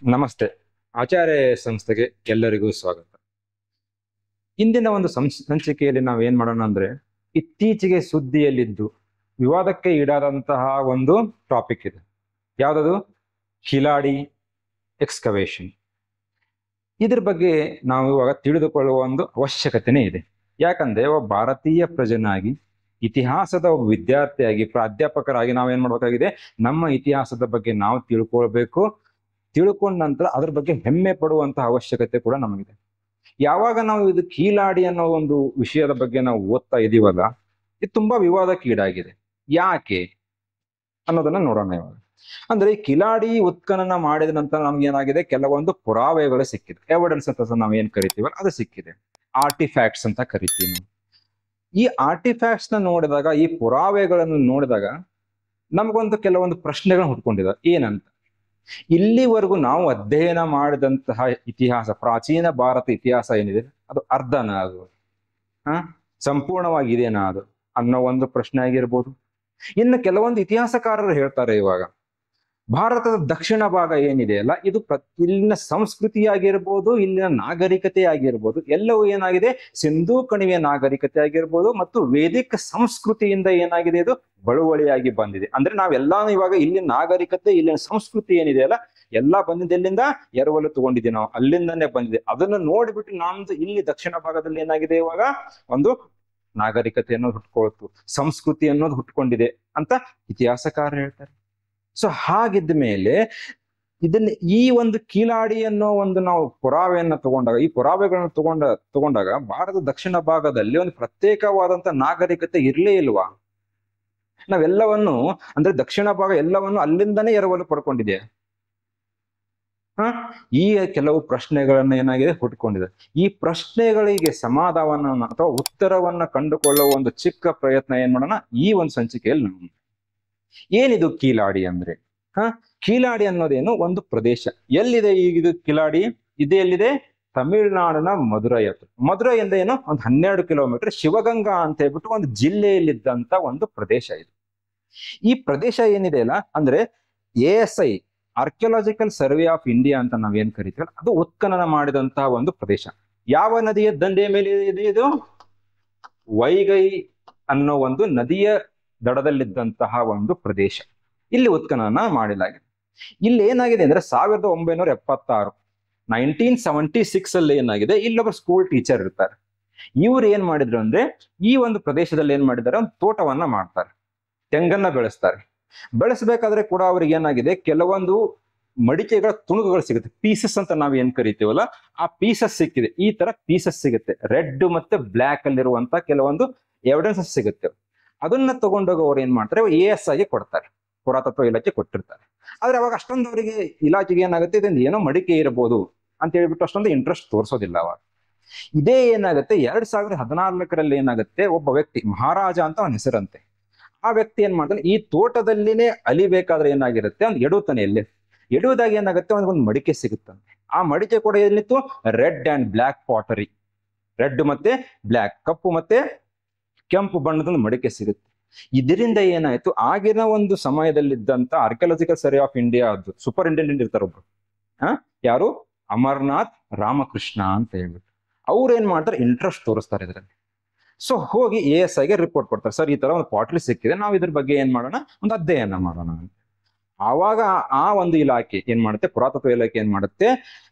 ನಮಸ್ತೆ. ಆಚಾರ್ಯ ಸಂಸ್ಥೆಗೆ ಎಲ್ಲರಿಗೂ ಸ್ವಾಗತ. ಇಂದಿನ ಒಂದು ಸಂಚಿಕೆಯಲ್ಲಿ ನಾವು ಏನ್ ಮಾಡೋಣ ಅಂದ್ರೆ, ಇತ್ತೀಚೆಗೆ ಸುದ್ದಿಯಲ್ಲಿದ್ದು ವಿವಾದಕ್ಕೆ ಈಡಾದಂತಹ ಒಂದು ಟಾಪಿಕ್ ಇದೆ. ಯಾವ್ದದು? ಕಿಲಾಡಿ ಎಕ್ಸ್ಕವೇಷನ್. ಇದ್ರ ಬಗ್ಗೆ ನಾವು ಇವಾಗ ತಿಳಿದುಕೊಳ್ಳುವ ಒಂದು ಅವಶ್ಯಕತೆನೇ ಇದೆ. ಯಾಕಂದ್ರೆ ಒಬ್ಬ ಭಾರತೀಯ ಪ್ರಜೆನಾಗಿ, ಇತಿಹಾಸದ ಒಬ್ಬ ವಿದ್ಯಾರ್ಥಿಯಾಗಿ, ಪ್ರಾಧ್ಯಾಪಕರಾಗಿ ನಾವೇನ್ ಮಾಡ್ಬೇಕಾಗಿದೆ, ನಮ್ಮ ಇತಿಹಾಸದ ಬಗ್ಗೆ ನಾವು ತಿಳ್ಕೊಳ್ಬೇಕು. ತಿಳ್ಕೊಂಡ ನಂತರ ಅದ್ರ ಬಗ್ಗೆ ಹೆಮ್ಮೆ ಪಡುವಂತಹ ಅವಶ್ಯಕತೆ ಕೂಡ ನಮಗಿದೆ. ಯಾವಾಗ ನಾವು ಇದು ಕೀಲಾಡಿ ಅನ್ನೋ ಒಂದು ವಿಷಯದ ಬಗ್ಗೆ ನಾವು ಓದ್ತಾ ಇದೀವಲ್ಲ, ಇದು ತುಂಬಾ ವಿವಾದಕ್ಕೀಡಾಗಿದೆ. ಯಾಕೆ ಅನ್ನೋದನ್ನ ನೋಡೋಣ ಇವಾಗ. ಅಂದ್ರೆ ಈ ಕಿಲಾಡಿ ಉತ್ಖನನ ಮಾಡಿದ ನಂತರ ನಮ್ಗೆ ಏನಾಗಿದೆ, ಕೆಲವೊಂದು ಪುರಾವೆಗಳು ಸಿಕ್ಕಿದೆ. ಎವಿಡೆನ್ಸ್ ಅಂತ ನಾವ್ ಏನ್ ಕರಿತೀವಲ್ಲ ಅದು ಸಿಕ್ಕಿದೆ. ಆರ್ಟಿಫ್ಯಾಕ್ಟ್ಸ್ ಅಂತ ಕರಿತೀವಿ. ಈ ಆರ್ಟಿಫ್ಯಾಕ್ಟ್ಸ್ ನ ನೋಡಿದಾಗ, ಈ ಪುರಾವೆಗಳನ್ನು ನೋಡಿದಾಗ ನಮಗೊಂದು ಕೆಲವೊಂದು ಪ್ರಶ್ನೆಗಳನ್ನ ಹುಟ್ಕೊಂಡಿದೆ. ಏನಂತ, ಇಲ್ಲಿವರೆಗೂ ನಾವು ಅಧ್ಯಯನ ಮಾಡಿದಂತಹ ಇತಿಹಾಸ, ಪ್ರಾಚೀನ ಭಾರತ ಇತಿಹಾಸ ಏನಿದೆ ಅದು ಅರ್ಧನಾ, ಅದು ಸಂಪೂರ್ಣವಾಗಿದೆನಾ ಅದು ಅನ್ನೋ ಒಂದು ಪ್ರಶ್ನೆ ಆಗಿರ್ಬೋದು. ಇನ್ನು ಕೆಲವೊಂದು ಇತಿಹಾಸಕಾರರು ಹೇಳ್ತಾರೆ, ಇವಾಗ ಭಾರತದ ದಕ್ಷಿಣ ಭಾಗ ಏನಿದೆಯಲ್ಲ, ಇದು ಇಲ್ಲಿನ ಸಂಸ್ಕೃತಿ ಆಗಿರ್ಬೋದು, ಇಲ್ಲಿನ ನಾಗರಿಕತೆ ಆಗಿರ್ಬೋದು, ಎಲ್ಲವೂ ಏನಾಗಿದೆ, ಸಿಂಧೂ ಕಣಿವೆಯ ನಾಗರಿಕತೆ ಆಗಿರ್ಬೋದು ಮತ್ತು ವೇದಿಕ ಸಂಸ್ಕೃತಿಯಿಂದ ಏನಾಗಿದೆ, ಇದು ಬಳುವಳಿಯಾಗಿ ಬಂದಿದೆ. ಅಂದ್ರೆ ನಾವೆಲ್ಲಾನು ಇವಾಗ ಇಲ್ಲಿನ ನಾಗರಿಕತೆ, ಇಲ್ಲಿನ ಸಂಸ್ಕೃತಿ ಏನಿದೆಯಲ್ಲ, ಎಲ್ಲಾ ಬಂದಿದೆ ಎಲ್ಲಿಂದ, ಎರವಲು ತಗೊಂಡಿದ್ದೀವಿ ನಾವು, ಅಲ್ಲಿಂದನೇ ಬಂದಿದೆ. ಅದನ್ನ ನೋಡ್ಬಿಟ್ಟು ನಮ್ದು ಇಲ್ಲಿ ದಕ್ಷಿಣ ಭಾಗದಲ್ಲಿ ಏನಾಗಿದೆ, ಇವಾಗ ಒಂದು ನಾಗರಿಕತೆ ಅನ್ನೋದು ಹುಟ್ಕೊಳ್ತು, ಸಂಸ್ಕೃತಿ ಅನ್ನೋದು ಹುಟ್ಕೊಂಡಿದೆ ಅಂತ ಇತಿಹಾಸಕಾರರು ಹೇಳ್ತಾರೆ. ಸೊ ಹಾಗಿದ್ದ ಮೇಲೆ ಈ ಒಂದು ಕೀಲಾಡಿ ಅನ್ನೋ ಒಂದು ನಾವು ಪುರಾವೆಯನ್ನ ತಗೊಂಡಾಗ, ಈ ಪುರಾವೆಗಳನ್ನ ತಗೊಂಡಾಗ ಭಾರತದ ದಕ್ಷಿಣ ಭಾಗದಲ್ಲಿ ಒಂದು ಪ್ರತ್ಯೇಕವಾದಂತ ನಾಗರಿಕತೆ ಇರ್ಲೇ ಇಲ್ವಾ? ನಾವೆಲ್ಲವನ್ನು ಅಂದ್ರೆ ದಕ್ಷಿಣ ಭಾಗ ಎಲ್ಲವನ್ನು ಅಲ್ಲಿಂದನೇ ಎರವಲು ಪಡ್ಕೊಂಡಿದೆ. ಈ ಕೆಲವು ಪ್ರಶ್ನೆಗಳನ್ನ ಏನಾಗಿದೆ, ಹುಟ್ಕೊಂಡಿದೆ. ಈ ಪ್ರಶ್ನೆಗಳಿಗೆ ಸಮಾಧಾನವನ್ನ ಅಥವಾ ಉತ್ತರವನ್ನ ಕಂಡುಕೊಳ್ಳುವ ಒಂದು ಚಿಕ್ಕ ಪ್ರಯತ್ನ ಏನ್ ಮಾಡೋಣ ಈ ಒಂದು ಸಂಚಿಕೆಯಲ್ಲಿ ನಾವು. ಏನಿದು ಕೀಲಾಡಿ ಅಂದ್ರೆ? ಕೀಲಾಡಿ ಅನ್ನೋದೇನು, ಒಂದು ಪ್ರದೇಶ. ಎಲ್ಲಿದೆ ಇದು ಕೀಲಾಡಿ? ಇದು ಎಲ್ಲಿದೆ? ತಮಿಳುನಾಡಿನ ಮಧುರೈ ಹತ್ರ. ಮಧುರೈಯಿಂದ ಏನು ಒಂದು 12 ಕಿಲೋಮೀಟರ್, ಶಿವಗಂಗಾ ಅಂತ ಹೇಳ್ಬಿಟ್ಟು ಒಂದು ಜಿಲ್ಲೆಯಲ್ಲಿದ್ದಂತ ಒಂದು ಪ್ರದೇಶ ಇದು. ಈ ಪ್ರದೇಶ ಏನಿದೆ ಅಲ್ಲ, ಅಂದ್ರೆ ASI archaeological survey of India ಅಂತ ನಾವೇನ್ ಕರಿತೀವಲ್ಲ, ಅದು ಉತ್ಖನನ ಮಾಡಿದಂತಹ ಒಂದು ಪ್ರದೇಶ. ಯಾವ ನದಿಯ ದಂಡೆಯ ಮೇಲೆ ಇದೆ ಇದು? ವೈಗೈ ಅನ್ನೋ ಒಂದು ನದಿಯ ದಡದಲ್ಲಿದ್ದಂತಹ ಒಂದು ಪ್ರದೇಶ. ಇಲ್ಲಿ ಉತ್ಖನನ ಮಾಡಲಾಗಿದೆ. ಇಲ್ಲಿ ಏನಾಗಿದೆ ಅಂದ್ರೆ 1976 1976 ಅಲ್ಲಿ ಏನಾಗಿದೆ, ಇಲ್ಲೊಬ್ಬ ಸ್ಕೂಲ್ ಟೀಚರ್ ಇರ್ತಾರೆ. ಇವ್ರು ಏನ್ ಮಾಡಿದ್ರು ಅಂದ್ರೆ, ಈ ಒಂದು ಪ್ರದೇಶದಲ್ಲಿ ಏನ್ ಮಾಡಿದ್ದಾರೆ, ಒಂದು ತೋಟವನ್ನ ಮಾಡ್ತಾರೆ, ತೆಂಗನ್ನ ಬೆಳೆಸ್ತಾರೆ. ಬೆಳೆಸ್ಬೇಕಾದ್ರೆ ಕೂಡ ಅವ್ರಿಗೆ ಏನಾಗಿದೆ, ಕೆಲವೊಂದು ಮಡಿಕೆಗಳ ತುಣುಕುಗಳು ಸಿಗುತ್ತೆ, ಪೀಸಸ್ ಅಂತ ನಾವ್ ಏನ್ ಕರಿತೀವಲ್ಲ, ಆ ಪೀಸಸ್ ಸಿಕ್ಕಿದೆ. ಈ ತರ ಪೀಸಸ್ ಸಿಗುತ್ತೆ, ರೆಡ್ ಮತ್ತೆ ಬ್ಲಾಕ್ ಅಲ್ಲಿರುವಂತ ಕೆಲವೊಂದು ಎವಿಡೆನ್ಸಸ್ ಸಿಗುತ್ತೆ. ಅದನ್ನ ತಗೊಂಡೋಗಿ ಅವ್ರು ಏನ್ ಮಾಡ್ತಾರೆ, ASI ಗೆ ಕೊಡ್ತಾರೆ, ಪುರಾತತ್ವ ಇಲಾಖೆ ಕೊಟ್ಟಿರ್ತಾರೆ. ಆದ್ರೆ ಅವಾಗ ಅಷ್ಟೊಂದು ಅವರಿಗೆ ಇಲಾಖೆಗೆ ಏನಾಗುತ್ತೆ, ಇದೊಂದು ಏನೋ ಮಡಿಕೆ ಇರಬಹುದು ಅಂತ ಹೇಳ್ಬಿಟ್ಟು ಅಷ್ಟೊಂದು ಇಂಟ್ರೆಸ್ಟ್ ತೋರಿಸೋದಿಲ್ಲ ಅವಾಗ. ಇದೇ ಏನಾಗುತ್ತೆ, 2014 ಏನಾಗುತ್ತೆ, ಒಬ್ಬ ವ್ಯಕ್ತಿ ಮಹಾರಾಜ ಅಂತ ಅವನ ಹೆಸರಂತೆ, ಆ ವ್ಯಕ್ತಿ ಏನ್ ಮಾಡ್ತಾನೆ, ಈ ತೋಟದಲ್ಲಿನೇ ಅಲಿಬೇಕಾದ್ರೆ ಏನಾಗಿರುತ್ತೆ, ಒಂದು ಎಡುತ್ತಾನೆ. ಎಲ್ಲಿ ಎಡುವುದಾಗ ಏನಾಗುತ್ತೆ, ಒಂದು ಮಡಿಕೆ ಸಿಗುತ್ತಂತೆ. ಆ ಮಡಿಕೆ ಕೂಡ ಏನಿತ್ತು, red and black pottery, red ಮತ್ತೆ ಬ್ಲಾಕ್, ಕಪ್ಪು ಮತ್ತೆ ಕೆಂಪು ಬಣ್ಣದ ಮಡಿಕೆ ಸಿಗುತ್ತೆ. ಇದರಿಂದ ಏನಾಯ್ತು, ಆಗಿನ ಒಂದು ಸಮಯದಲ್ಲಿದ್ದಂತ ಆರ್ಕಿಯಾಲಜಿಕಲ್ ಸರ್ವೆ ಆಫ್ ಇಂಡಿಯಾ ಅದು ಸೂಪರಿಂಟೆಂಡೆಂಟ್ ಇರ್ತಾರೆ ಒಬ್ರು, ಯಾರು, ಅಮರ್ನಾಥ್ ರಾಮಕೃಷ್ಣ ಅಂತ ಹೇಳ್ಬಿಟ್ಟು, ಅವ್ರು ಏನ್ ಮಾಡ್ತಾರೆ, ಇಂಟ್ರೆಸ್ಟ್ ತೋರಿಸ್ತಾರೆ ಇದರಲ್ಲಿ. ಸೊ ಹೋಗಿ ASI ಗೆ ರಿಪೋರ್ಟ್ ಕೊಡ್ತಾರೆ, ಸರ್ ಈ ತರ ಒಂದು ಪಾಟ್ಲಿ ಸಿಕ್ಕಿದೆ, ನಾವು ಇದ್ರ ಬಗ್ಗೆ ಏನ್ ಮಾಡೋಣ, ಒಂದು ಅಧ್ಯಯನ ಮಾಡೋಣ ಅಂತ. ಆವಾಗ ಆ ಒಂದು ಇಲಾಖೆ ಏನ್ ಮಾಡುತ್ತೆ, ಪುರಾತತ್ವ ಇಲಾಖೆ ಏನ್ ಮಾಡುತ್ತೆ,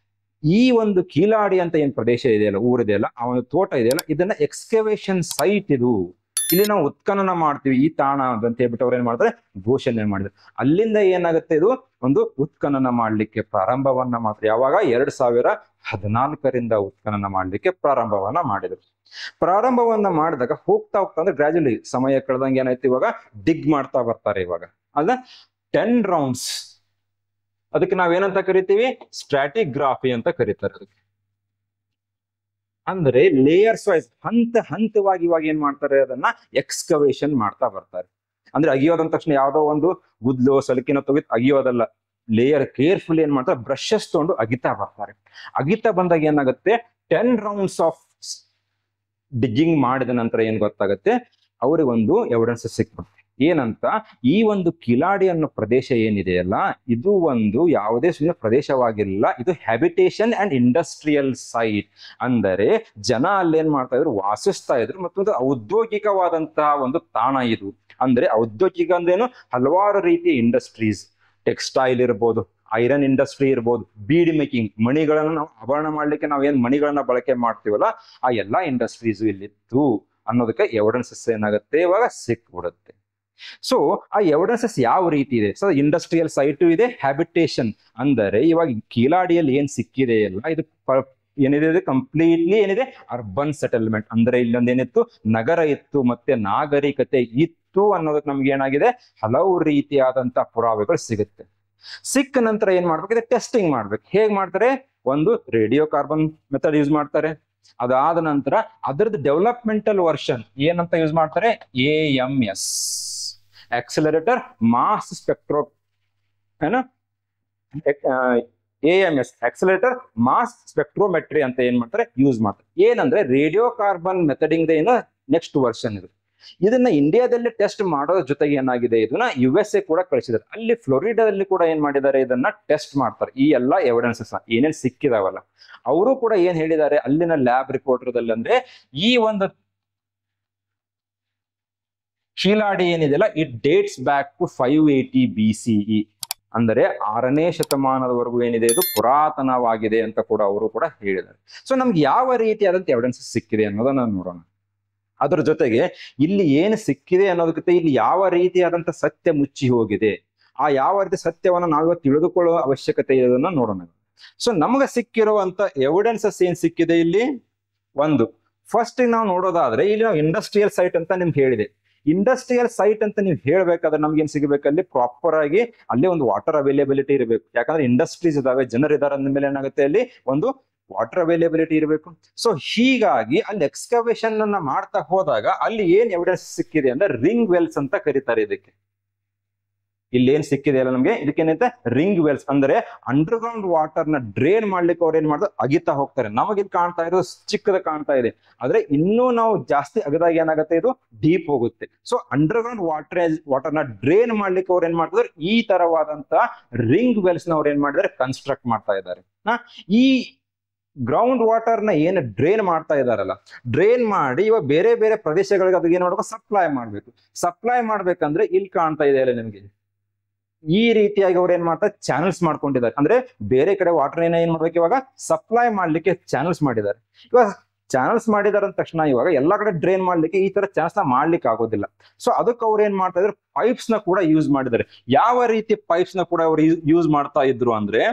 ಈ ಒಂದು ಕೀಲಾಡಿ ಅಂತ ಏನ್ ಪ್ರದೇಶ ಇದೆಯಲ್ಲ, ಊರಿದೆಯಲ್ಲ, ಆ ಒಂದು ತೋಟ ಇದೆಯಲ್ಲ, ಇದನ್ನ ಎಕ್ಸ್ಕವೇಷನ್ ಸೈಟ್, ಇದು ಇಲ್ಲಿ ನಾವು ಉತ್ಖನನ ಮಾಡ್ತೀವಿ ಈ ತಾಣ ಅಂತ ಹೇಳ್ಬಿಟ್ಟು ಅವ್ರು ಏನ್ ಮಾಡ್ತಾರೆ, ಘೋಷಣೆ ಮಾಡಿದ್ರು. ಅಲ್ಲಿಂದ ಏನಾಗುತ್ತೆ, ಇದು ಒಂದು ಉತ್ಖನನ ಮಾಡ್ಲಿಕ್ಕೆ ಪ್ರಾರಂಭವನ್ನ ಮಾಡ್ತಾರೆ. ಯಾವಾಗ 2014 ಉತ್ಖನನ ಮಾಡ್ಲಿಕ್ಕೆ ಪ್ರಾರಂಭವನ್ನ ಮಾಡಿದ್ರು. ಪ್ರಾರಂಭವನ್ನ ಮಾಡಿದಾಗ ಹೋಗ್ತಾ ಅಂದ್ರೆ ಗ್ರಾಜುಯಲಿ ಸಮಯ ಕಳೆದಂಗೆ ಏನಾಯ್ತು, ಇವಾಗ ಡಿಗ್ ಮಾಡ್ತಾ ಬರ್ತಾರೆ. ಇವಾಗ ಅಲ್ಲ 10 ರೌಂಡ್ಸ್, ಅದಕ್ಕೆ ನಾವೇನಂತ ಕರಿತೀವಿ, ಸ್ಟ್ರಾಟಿಗ್ರಾಫಿ ಅಂತ ಕರೀತಾರೆ ಅದಕ್ಕೆ. ಅಂದ್ರೆ ಲೇಯರ್ಸ್ ವೈಸ್, ಹಂತವಾಗಿ ಇವಾಗ ಏನ್ ಮಾಡ್ತಾರೆ, ಅದನ್ನ ಎಕ್ಸ್ಕವೇಷನ್ ಮಾಡ್ತಾ ಬರ್ತಾರೆ. ಅಂದ್ರೆ ಅಗಿಯೋದಂದ ತಕ್ಷಣ ಯಾವ್ದೋ ಒಂದು ಗುದ್ಲು ಸಲಕಿನ ತೆಗೆದು ಅಗಿಯೋದಲ್ಲ, ಲೇಯರ್ ಕೇರ್ಫುಲ್ ಏನ್ ಮಾಡ್ತಾರೆ, ಬ್ರಷಸ್ ತಗೊಂಡು ಅಗಿತಾ ಬರ್ತಾರೆ. ಅಗಿತಾ ಬಂದಾಗ ಏನಾಗುತ್ತೆ, 10 ರೌಂಡ್ಸ್ ಆಫ್ ಡಿಗ್ಗಿಂಗ್ ಮಾಡಿದ ನಂತರ ಏನ್ ಗೊತ್ತಾಗುತ್ತೆ, ಅವ್ರಿಗೆ ಒಂದು ಎವಿಡೆನ್ಸ್ ಸಿಕ್ಬಿಡುತ್ತೆ. ಏನಂತ, ಈ ಒಂದು ಕಿಲಾಡಿ ಅನ್ನೋ ಪ್ರದೇಶ ಏನಿದೆಯಲ್ಲ, ಇದು ಒಂದು ಯಾವುದೇ ಸುಮ್ಮನೆ ಪ್ರದೇಶವಾಗಿರಲಿಲ್ಲ, ಇದು ಹ್ಯಾಬಿಟೇಷನ್ ಅಂಡ್ ಇಂಡಸ್ಟ್ರಿಯಲ್ ಸೈಟ್. ಅಂದರೆ ಜನ ಅಲ್ಲೇನ್ ಮಾಡ್ತಾ ಇದ್ರು, ವಾಸಿಸ್ತಾ ಇದ್ರು, ಮತ್ತೊಂದು ಔದ್ಯೋಗಿಕವಾದಂತಹ ಒಂದು ತಾಣ ಇದು. ಅಂದ್ರೆ ಔದ್ಯೋಗಿಕ ಅಂದ್ರೇನು, ಹಲವಾರು ರೀತಿಯ ಇಂಡಸ್ಟ್ರೀಸ್, ಟೆಕ್ಸ್ಟೈಲ್ ಇರ್ಬೋದು, ಐರನ್ ಇಂಡಸ್ಟ್ರಿ ಇರ್ಬೋದು, ಬೀಡ್ ಮೇಕಿಂಗ್, ಮಣಿಗಳನ್ನ ನಾವು ಆಭರಣ ಮಾಡ್ಲಿಕ್ಕೆ ನಾವು ಏನ್ ಮಣಿಗಳನ್ನ ಬಳಕೆ ಮಾಡ್ತೀವಲ್ಲ, ಆ ಎಲ್ಲಾ ಇಂಡಸ್ಟ್ರೀಸ್ ಇಲ್ಲಿತ್ತು ಅನ್ನೋದಕ್ಕೆ ಎವಿಡೆನ್ಸಸ್ ಏನಾಗುತ್ತೆ, ಇವಾಗ ಸಿಕ್ಬಿಡುತ್ತೆ. ಸೊ ಆ ಎವಿಡೆನ್ಸಸ್ ಯಾವ ರೀತಿ ಇದೆ? ಸೊ ಇಂಡಸ್ಟ್ರಿಯಲ್ ಸೈಟು ಇದೆ, ಹ್ಯಾಬಿಟೇಷನ್ ಅಂದರೆ ಇವಾಗ ಕೀಲಾಡಿಯಲ್ಲಿ ಏನ್ ಸಿಕ್ಕಿದೆ ಅಲ್ಲ, ಇದು ಏನಿದೆ ಕಂಪ್ಲೀಟ್ಲಿ ಏನಿದೆ ಅರ್ಬನ್ ಸೆಟಲ್ಮೆಂಟ್. ಅಂದ್ರೆ ಇಲ್ಲೊಂದು ಏನಿತ್ತು, ನಗರ ಇತ್ತು, ಮತ್ತೆ ನಾಗರಿಕತೆ ಇತ್ತು ಅನ್ನೋದಕ್ಕೆ ನಮ್ಗೆ ಏನಾಗಿದೆ, ಹಲವು ರೀತಿಯಾದಂತಹ ಪುರಾವೆಗಳು ಸಿಗುತ್ತೆ. ಸಿಕ್ಕ ನಂತರ ಏನ್ ಮಾಡ್ಬೇಕು, ಟೆಸ್ಟಿಂಗ್ ಮಾಡ್ಬೇಕು. ಹೇಗ್ ಮಾಡ್ತಾರೆ? ಒಂದು ರೇಡಿಯೋ ಕಾರ್ಬನ್ ಮೆಥಡ್ ಯೂಸ್ ಮಾಡ್ತಾರೆ. ಅದಾದ ನಂತರ ಅದರದ್ದು ಡೆವಲಪ್ಮೆಂಟಲ್ ವರ್ಷನ್ ಏನಂತ ಯೂಸ್ ಮಾಡ್ತಾರೆ, AMS, ಆಕ್ಸಿಲರೇಟರ್ ಮಾಸ್ ಸ್ಪೆಕ್ಟ್ರೋ ಏನು AMS, ಆಕ್ಸಿಲರೇಟರ್ ಮಾಸ್ ಸ್ಪೆಕ್ಟ್ರೋಮೆಟ್ರಿ ಅಂತ ಏನ್ ಮಾಡ್ತಾರೆ, ಯೂಸ್ ಮಾಡ್ತಾರೆ. ಏನಂದ್ರೆ ರೇಡಿಯೋ ಕಾರ್ಬನ್ ಮೆಥಡಿಂಗ್ ಏನು ನೆಕ್ಸ್ಟ್ ವರ್ಷನ್ ಇದು. ಇದನ್ನ ಇಂಡಿಯಾದಲ್ಲಿ ಟೆಸ್ಟ್ ಮಾಡೋದ್ರ ಜೊತೆಗೆ ಏನಾಗಿದೆ, ಇದನ್ನ USA ಕೂಡ ಕಳಿಸಿದ್ದಾರೆ. ಅಲ್ಲಿ ಫ್ಲೋರಿಡಾದಲ್ಲಿ ಕೂಡ ಏನ್ ಮಾಡಿದ್ದಾರೆ, ಇದನ್ನ ಟೆಸ್ಟ್ ಮಾಡ್ತಾರೆ. ಈ ಎಲ್ಲಾ ಎವಿಡೆನ್ಸಸ್ ಏನೇನ್ ಸಿಕ್ಕಿದಾವಲ್ಲ, ಅವರು ಕೂಡ ಏನ್ ಹೇಳಿದ್ದಾರೆ ಅಲ್ಲಿನ ಲ್ಯಾಬ್ ರಿಪೋರ್ಟರ್ದಲ್ಲಿ, ಅಂದ್ರೆ ಈ ಒಂದು ಕೀಲಾಡಿ ಏನಿದೆಯಲ್ಲ, it dates back to 580 BCE. ಅಂದರೆ 6ನೇ ಶತಮಾನದವರೆಗೂ ಏನಿದೆ, ಇದು ಪುರಾತನವಾಗಿದೆ ಅಂತ ಕೂಡ ಅವರು ಕೂಡ ಹೇಳಿದ್ದಾರೆ. ಸೊ ನಮ್ಗೆ ಯಾವ ರೀತಿಯಾದಂತ ಎವಿಡೆನ್ಸಸ್ ಸಿಕ್ಕಿದೆ ಅನ್ನೋದನ್ನ ನೋಡೋಣ. ಅದ್ರ ಜೊತೆಗೆ ಇಲ್ಲಿ ಏನು ಸಿಕ್ಕಿದೆ ಅನ್ನೋದಕ್ಕಿಂತ ಇಲ್ಲಿ ಯಾವ ರೀತಿಯಾದಂತ ಸತ್ಯ ಮುಚ್ಚಿ ಹೋಗಿದೆ, ಆ ಯಾವ ರೀತಿ ಸತ್ಯವನ್ನ ನಾವಿವತ್ತು ತಿಳಿದುಕೊಳ್ಳುವ ಅವಶ್ಯಕತೆ ಇರೋದನ್ನ ನೋಡೋಣ. ಸೊ ನಮಗೆ ಸಿಕ್ಕಿರುವಂತ ಎವಿಡೆನ್ಸಸ್ ಏನ್ ಸಿಕ್ಕಿದೆ ಇಲ್ಲಿ, ಒಂದು ಫಸ್ಟ್ ನಾವು ನೋಡೋದಾದ್ರೆ ಇಲ್ಲಿ ನಾವು ಇಂಡಸ್ಟ್ರಿಯಲ್ ಸೈಟ್ ಅಂತ ನಿಮ್ಗೆ ಹೇಳಿದೆ. ಇಂಡಸ್ಟ್ರಿಯಲ್ ಸೈಟ್ ಅಂತ ನೀವು ಹೇಳ್ಬೇಕಾದ್ರೆ ನಮ್ಗೆ ಏನ್ ಸಿಗಬೇಕಲ್ಲಿ, ಪ್ರಾಪರ್ ಆಗಿ ಅಲ್ಲಿ ಒಂದು ವಾಟರ್ ಅವೈಲೇಬಿಲಿಟಿ ಇರಬೇಕು. ಯಾಕಂದ್ರೆ ಇಂಡಸ್ಟ್ರೀಸ್ ಇದಾವೆ, ಜನರು ಇದಾರೆ ಅಂದ್ಮೇಲೆ ಏನಾಗುತ್ತೆ, ಅಲ್ಲಿ ಒಂದು ವಾಟರ್ ಅವೈಲೇಬಿಲಿಟಿ ಇರಬೇಕು. ಸೊ ಹೀಗಾಗಿ ಅಲ್ಲಿ ಎಕ್ಸ್ಕವೇಷನ್ ಅನ್ನ ಮಾಡ್ತಾ ಹೋದಾಗ ಅಲ್ಲಿ ಏನ್ ಎವಿಡೆನ್ಸ್ ಸಿಕ್ಕಿದೆ ಅಂದ್ರೆ ರಿಂಗ್ ವೆಲ್ಸ್ ಅಂತ ಕರೀತಾರೆ ಇದಕ್ಕೆ. ಇಲ್ಲಿ ಏನ್ ಸಿಕ್ಕಿದೆ ಅಲ್ಲ ನಮ್ಗೆ, ಇದಕ್ಕೇನಂತೆ ರಿಂಗ್ ವೆಲ್ಸ್. ಅಂದ್ರೆ ಅಂಡರ್ ಗ್ರೌಂಡ್ ವಾಟರ್ ನ ಡ್ರೈನ್ ಮಾಡ್ಲಿಕ್ಕೆ ಅವ್ರು ಏನ್ ಮಾಡಿದ್ರು, ಅಗಿತಾ ಹೋಗ್ತಾರೆ. ನಮಗಿಲ್ಲಿ ಕಾಣ್ತಾ ಇರೋದು ಚಿಕ್ಕದ ಕಾಣ್ತಾ ಇದೆ, ಆದ್ರೆ ಇನ್ನೂ ನಾವು ಜಾಸ್ತಿ ಅಗದಾಗ ಏನಾಗುತ್ತೆ, ಇದು ಡೀಪ್ ಹೋಗುತ್ತೆ. ಸೊ ಅಂಡರ್ ಗ್ರೌಂಡ್ ವಾಟರ್ ನ ಡ್ರೈನ್ ಮಾಡ್ಲಿಕ್ಕೆ ಅವ್ರು ಏನ್ ಮಾಡ್ತಿದ್ರು, ಈ ತರವಾದಂತ ರಿಂಗ್ ವೆಲ್ಸ್ ನ ಅವ್ರು ಏನ್ ಮಾಡಿದಾರೆ, ಕನ್ಸ್ಟ್ರಕ್ಟ್ ಮಾಡ್ತಾ ಇದ್ದಾರೆ. ಈ ಗ್ರೌಂಡ್ ವಾಟರ್ ನ ಏನು ಡ್ರೈನ್ ಮಾಡ್ತಾ ಇದಾರಲ್ಲ, ಡ್ರೈನ್ ಮಾಡಿ ಇವಾಗ ಬೇರೆ ಬೇರೆ ಪ್ರದೇಶಗಳಿಗೆ ಅದಕ್ಕೆ ಏನ್ ಮಾಡ್ಬೇಕು, ಸಪ್ಲೈ ಮಾಡ್ಬೇಕು. ಸಪ್ಲೈ ಮಾಡ್ಬೇಕಂದ್ರೆ ಇಲ್ಲಿ ಕಾಣ್ತಾ ಇದೆ ಅಲ್ಲ ನಿಮ್ಗೆ, ಈ ರೀತಿಯಾಗಿ ಅವ್ರು ಏನ್ ಮಾಡ್ತಾರೆ, ಚಾನಲ್ಸ್ ಮಾಡ್ಕೊಂಡಿದ್ದಾರೆ. ಅಂದ್ರೆ ಬೇರೆ ಕಡೆ ವಾಟರ್ ಏನ್ ಮಾಡ್ಬೇಕು, ಇವಾಗ ಸಪ್ಲೈ ಮಾಡ್ಲಿಕ್ಕೆ ಚಾನಲ್ಸ್ ಮಾಡಿದ್ದಾರೆ. ಇವಾಗ ಚಾನಲ್ಸ್ ಮಾಡಿದಾರ ಅಂದ ತಕ್ಷಣ ಇವಾಗ ಎಲ್ಲಾ ಕಡೆ ಡ್ರೈನ್ ಮಾಡ್ಲಿಕ್ಕೆ ಈ ತರ ಚಾನಲ್ಸ್ ನ ಮಾಡ್ಲಿಕ್ಕೆ ಆಗೋದಿಲ್ಲ. ಸೊ ಅದಕ್ಕೆ ಅವ್ರು ಏನ್ ಮಾಡ್ತಾ ಇದ್ರು, ಪೈಪ್ಸ್ ನ ಕೂಡ ಯೂಸ್ ಮಾಡಿದ್ದಾರೆ. ಯಾವ ರೀತಿ ಪೈಪ್ಸ್ ನ ಕೂಡ ಅವ್ರು ಯೂಸ್ ಮಾಡ್ತಾ ಇದ್ರು ಅಂದ್ರೆ,